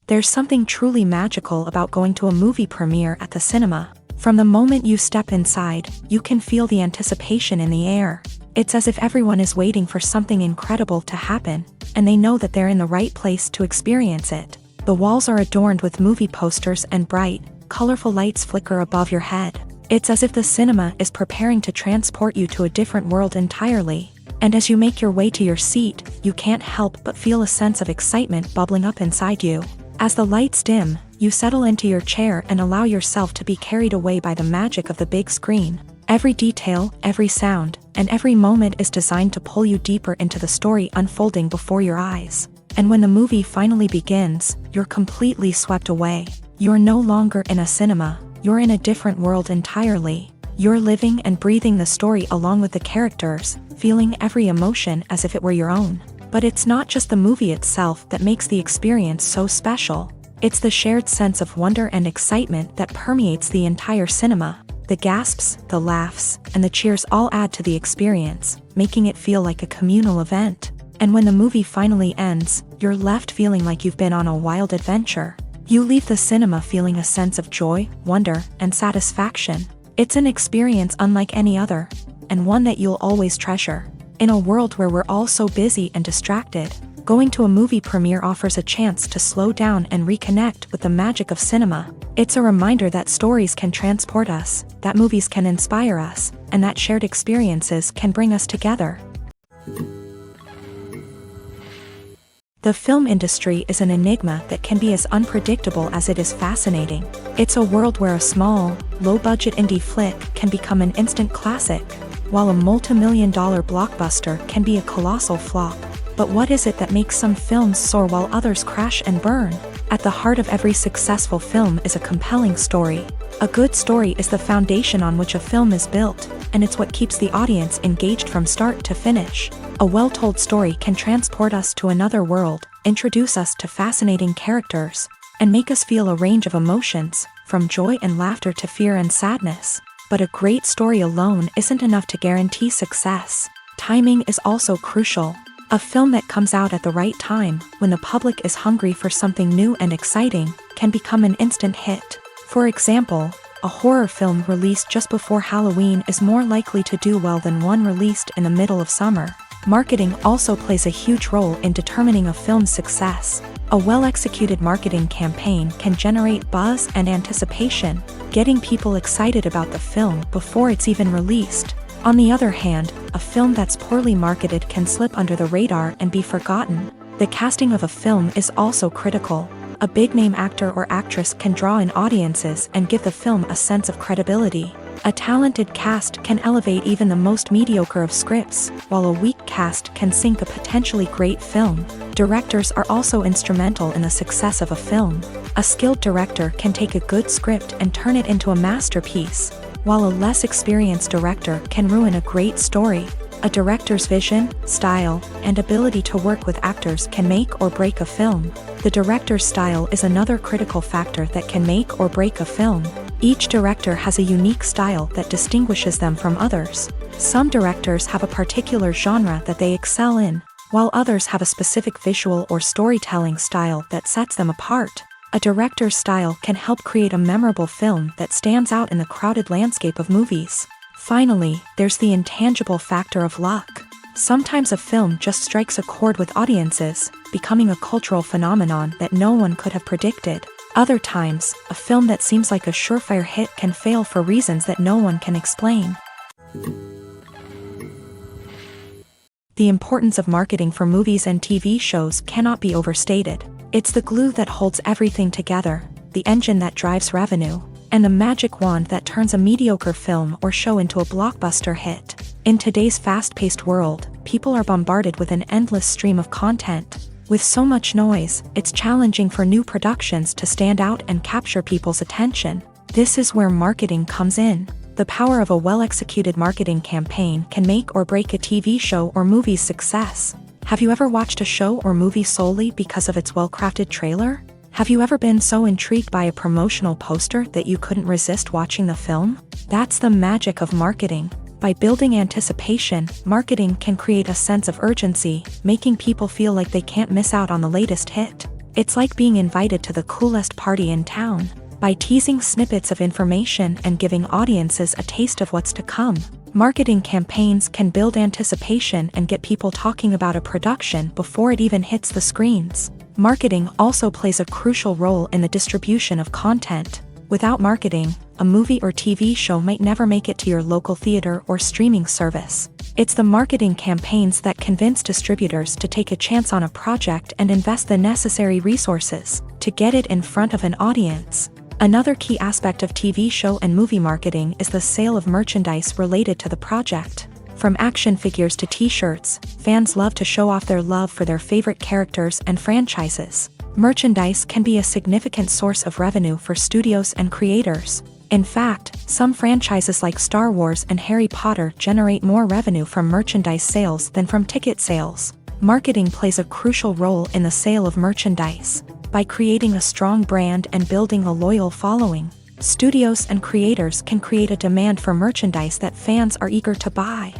There's something truly magical about going to a movie premiere at the cinema. From the moment you step inside, you can feel the anticipation in the air. It's as if everyone is waiting for something incredible to happen, and they know that they're in the right place to experience it. The walls are adorned with movie posters and bright, colorful lights flicker above your head. It's as if the cinema is preparing to transport you to a different world entirely. And as you make your way to your seat, you can't help but feel a sense of excitement bubbling up inside you. As the lights dim, you settle into your chair and allow yourself to be carried away by the magic of the big screen. Every detail, every sound, and every moment is designed to pull you deeper into the story unfolding before your eyes. And when the movie finally begins, you're completely swept away. You're no longer in a cinema, you're in a different world entirely. You're living and breathing the story along with the characters, feeling every emotion as if it were your own. But it's not just the movie itself that makes the experience so special. It's the shared sense of wonder and excitement that permeates the entire cinema. The gasps, the laughs, and the cheers all add to the experience, making it feel like a communal event. And when the movie finally ends, you're left feeling like you've been on a wild adventure. You leave the cinema feeling a sense of joy, wonder, and satisfaction. It's an experience unlike any other, and one that you'll always treasure. In a world where we're all so busy and distracted, going to a movie premiere offers a chance to slow down and reconnect with the magic of cinema. It's a reminder that stories can transport us, that movies can inspire us, and that shared experiences can bring us together. The film industry is an enigma that can be as unpredictable as it is fascinating. It's a world where a small, low-budget indie flick can become an instant classic, while a multi-million-dollar blockbuster can be a colossal flop. But what is it that makes some films soar while others crash and burn? At the heart of every successful film is a compelling story. A good story is the foundation on which a film is built, and it's what keeps the audience engaged from start to finish. A well-told story can transport us to another world, introduce us to fascinating characters, and make us feel a range of emotions, from joy and laughter to fear and sadness. But a great story alone isn't enough to guarantee success. Timing is also crucial. A film that comes out at the right time, when the public is hungry for something new and exciting, can become an instant hit. For example, a horror film released just before Halloween is more likely to do well than one released in the middle of summer. Marketing also plays a huge role in determining a film's success. A well-executed marketing campaign can generate buzz and anticipation, getting people excited about the film before it's even released. On the other hand, a film that's poorly marketed can slip under the radar and be forgotten. The casting of a film is also critical. A big-name actor or actress can draw in audiences and give the film a sense of credibility. A talented cast can elevate even the most mediocre of scripts, while a weak cast can sink a potentially great film. Directors are also instrumental in the success of a film. A skilled director can take a good script and turn it into a masterpiece, while a less experienced director can ruin a great story. A director's vision, style, and ability to work with actors can make or break a film. The director's style is another critical factor that can make or break a film. Each director has a unique style that distinguishes them from others. Some directors have a particular genre that they excel in, while others have a specific visual or storytelling style that sets them apart. A director's style can help create a memorable film that stands out in the crowded landscape of movies. Finally, there's the intangible factor of luck. Sometimes a film just strikes a chord with audiences, becoming a cultural phenomenon that no one could have predicted. Other times, a film that seems like a surefire hit can fail for reasons that no one can explain. The importance of marketing for movies and TV shows cannot be overstated. It's the glue that holds everything together, the engine that drives revenue, and the magic wand that turns a mediocre film or show into a blockbuster hit. In today's fast-paced world, people are bombarded with an endless stream of content. With so much noise, it's challenging for new productions to stand out and capture people's attention. This is where marketing comes in. The power of a well-executed marketing campaign can make or break a TV show or movie's success. Have you ever watched a show or movie solely because of its well-crafted trailer? Have you ever been so intrigued by a promotional poster that you couldn't resist watching the film? That's the magic of marketing. By building anticipation, marketing can create a sense of urgency, making people feel like they can't miss out on the latest hit. It's like being invited to the coolest party in town. By teasing snippets of information and giving audiences a taste of what's to come, marketing campaigns can build anticipation and get people talking about a production before it even hits the screens. Marketing also plays a crucial role in the distribution of content. Without marketing, a movie or TV show might never make it to your local theater or streaming service. It's the marketing campaigns that convince distributors to take a chance on a project and invest the necessary resources to get it in front of an audience. Another key aspect of TV show and movie marketing is the sale of merchandise related to the project. From action figures to t-shirts, fans love to show off their love for their favorite characters and franchises. Merchandise can be a significant source of revenue for studios and creators. In fact, some franchises like Star Wars and Harry Potter generate more revenue from merchandise sales than from ticket sales. Marketing plays a crucial role in the sale of merchandise. By creating a strong brand and building a loyal following, studios and creators can create a demand for merchandise that fans are eager to buy.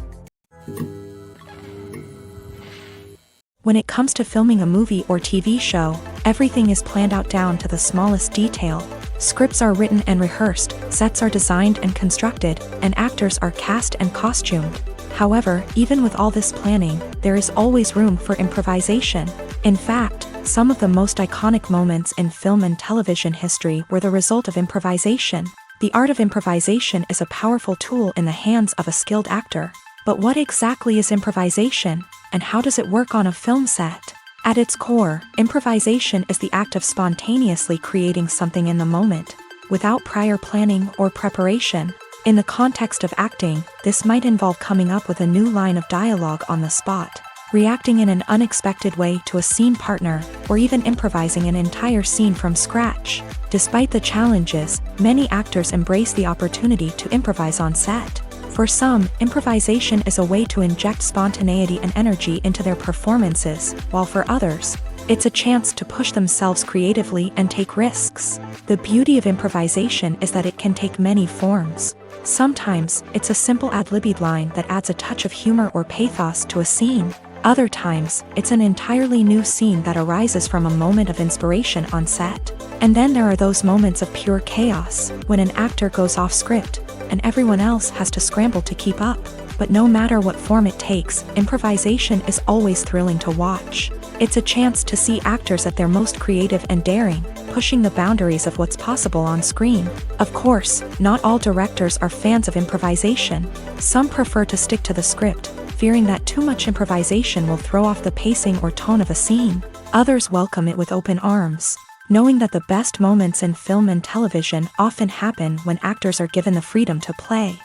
When it comes to filming a movie or TV show, everything is planned out down to the smallest detail. Scripts are written and rehearsed, sets are designed and constructed, and actors are cast and costumed. However, even with all this planning, there is always room for improvisation. In fact, some of the most iconic moments in film and television history were the result of improvisation. The art of improvisation is a powerful tool in the hands of a skilled actor. But what exactly is improvisation, and how does it work on a film set? At its core, improvisation is the act of spontaneously creating something in the moment, without prior planning or preparation. In the context of acting, this might involve coming up with a new line of dialogue on the spot, reacting in an unexpected way to a scene partner, or even improvising an entire scene from scratch. Despite the challenges, many actors embrace the opportunity to improvise on set. For some, improvisation is a way to inject spontaneity and energy into their performances, while for others, it's a chance to push themselves creatively and take risks. The beauty of improvisation is that it can take many forms. Sometimes, it's a simple ad-libbed line that adds a touch of humor or pathos to a scene. Other times, it's an entirely new scene that arises from a moment of inspiration on set. And then there are those moments of pure chaos, when an actor goes off script, and everyone else has to scramble to keep up. But no matter what form it takes, improvisation is always thrilling to watch. It's a chance to see actors at their most creative and daring, pushing the boundaries of what's possible on screen. Of course, not all directors are fans of improvisation. Some prefer to stick to the script, fearing that too much improvisation will throw off the pacing or tone of a scene. Others welcome it with open arms, knowing that the best moments in film and television often happen when actors are given the freedom to play.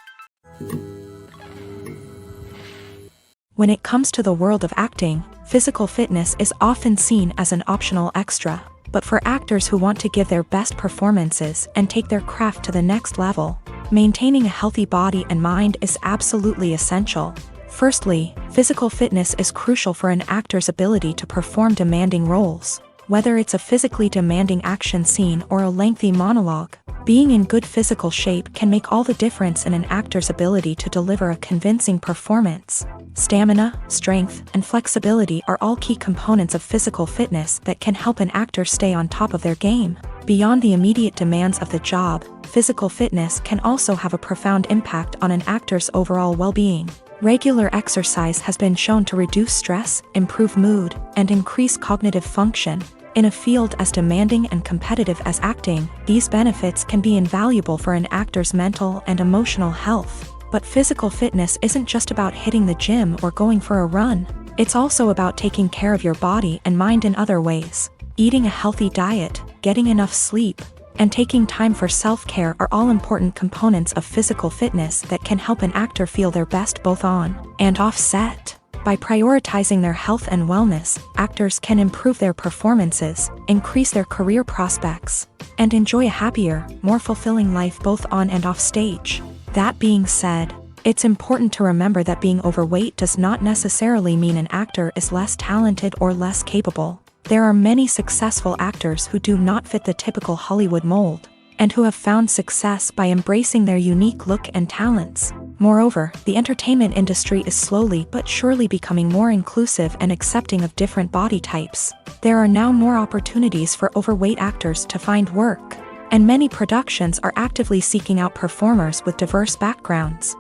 When it comes to the world of acting, physical fitness is often seen as an optional extra. But for actors who want to give their best performances and take their craft to the next level, maintaining a healthy body and mind is absolutely essential. Firstly, physical fitness is crucial for an actor's ability to perform demanding roles. Whether it's a physically demanding action scene or a lengthy monologue, being in good physical shape can make all the difference in an actor's ability to deliver a convincing performance. Stamina, strength, and flexibility are all key components of physical fitness that can help an actor stay on top of their game. Beyond the immediate demands of the job, physical fitness can also have a profound impact on an actor's overall well-being. Regular exercise has been shown to reduce stress, improve mood, and increase cognitive function. In a field as demanding and competitive as acting, these benefits can be invaluable for an actor's mental and emotional health. But physical fitness isn't just about hitting the gym or going for a run. It's also about taking care of your body and mind in other ways. Eating a healthy diet, getting enough sleep, and taking time for self-care are all important components of physical fitness that can help an actor feel their best both on and off set. By prioritizing their health and wellness, actors can improve their performances, increase their career prospects, and enjoy a happier, more fulfilling life both on and off stage. That being said, it's important to remember that being overweight does not necessarily mean an actor is less talented or less capable. There are many successful actors who do not fit the typical Hollywood mold, and who have found success by embracing their unique look and talents. Moreover, the entertainment industry is slowly but surely becoming more inclusive and accepting of different body types. There are now more opportunities for overweight actors to find work, and many productions are actively seeking out performers with diverse backgrounds.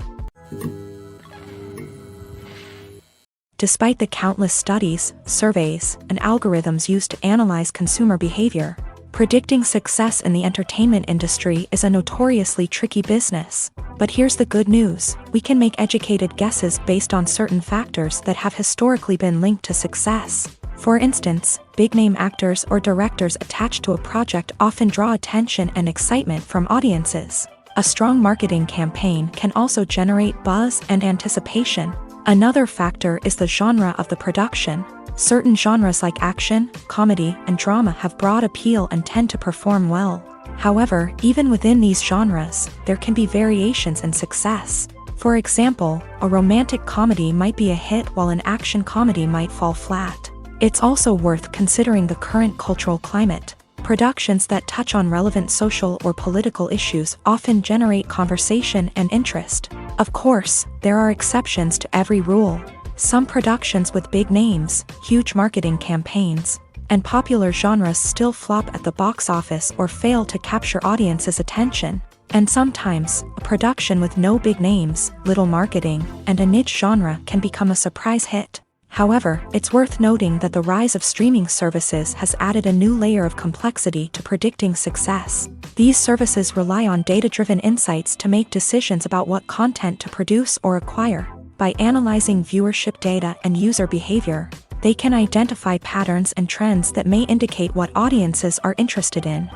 Despite the countless studies, surveys, and algorithms used to analyze consumer behavior, predicting success in the entertainment industry is a notoriously tricky business. But here's the good news: we can make educated guesses based on certain factors that have historically been linked to success. For instance, big-name actors or directors attached to a project often draw attention and excitement from audiences. A strong marketing campaign can also generate buzz and anticipation. Another factor is the genre of the production. Certain genres like action, comedy, and drama have broad appeal and tend to perform well. However, even within these genres, there can be variations in success. For example, a romantic comedy might be a hit while an action comedy might fall flat. It's also worth considering the current cultural climate. Productions that touch on relevant social or political issues often generate conversation and interest. Of course, there are exceptions to every rule. Some productions with big names, huge marketing campaigns, and popular genres still flop at the box office or fail to capture audiences' attention. And sometimes, a production with no big names, little marketing, and a niche genre can become a surprise hit. However, it's worth noting that the rise of streaming services has added a new layer of complexity to predicting success. These services rely on data-driven insights to make decisions about what content to produce or acquire. By analyzing viewership data and user behavior, they can identify patterns and trends that may indicate what audiences are interested in.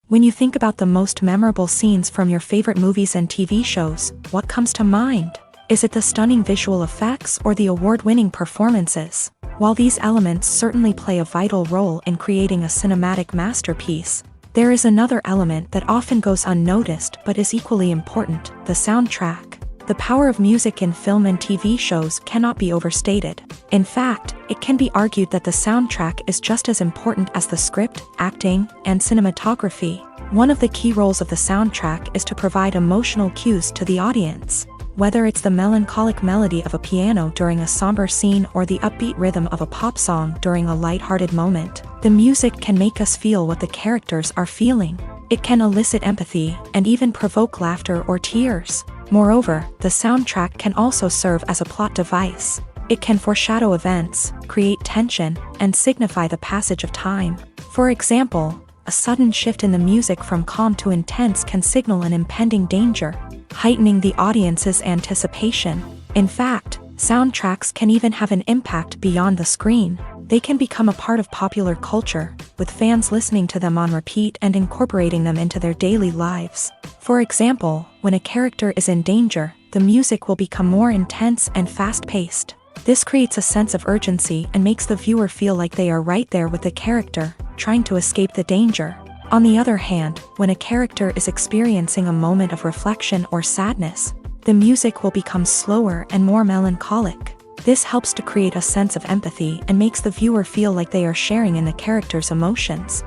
When you think about the most memorable scenes from your favorite movies and TV shows, what comes to mind? Is it the stunning visual effects or the award-winning performances? While these elements certainly play a vital role in creating a cinematic masterpiece, there is another element that often goes unnoticed but is equally important: the soundtrack. The power of music in film and TV shows cannot be overstated. In fact, it can be argued that the soundtrack is just as important as the script, acting, and cinematography. One of the key roles of the soundtrack is to provide emotional cues to the audience. Whether it's the melancholic melody of a piano during a somber scene or the upbeat rhythm of a pop song during a light-hearted moment, the music can make us feel what the characters are feeling. It can elicit empathy and even provoke laughter or tears. Moreover, the soundtrack can also serve as a plot device. It can foreshadow events, create tension, and signify the passage of time. For example, a sudden shift in the music from calm to intense can signal an impending danger, heightening the audience's anticipation. In fact, soundtracks can even have an impact beyond the screen. They can become a part of popular culture, with fans listening to them on repeat and incorporating them into their daily lives. For example, when a character is in danger, the music will become more intense and fast-paced. This creates a sense of urgency and makes the viewer feel like they are right there with the character, trying to escape the danger. On the other hand, when a character is experiencing a moment of reflection or sadness, the music will become slower and more melancholic. This helps to create a sense of empathy and makes the viewer feel like they are sharing in the character's emotions.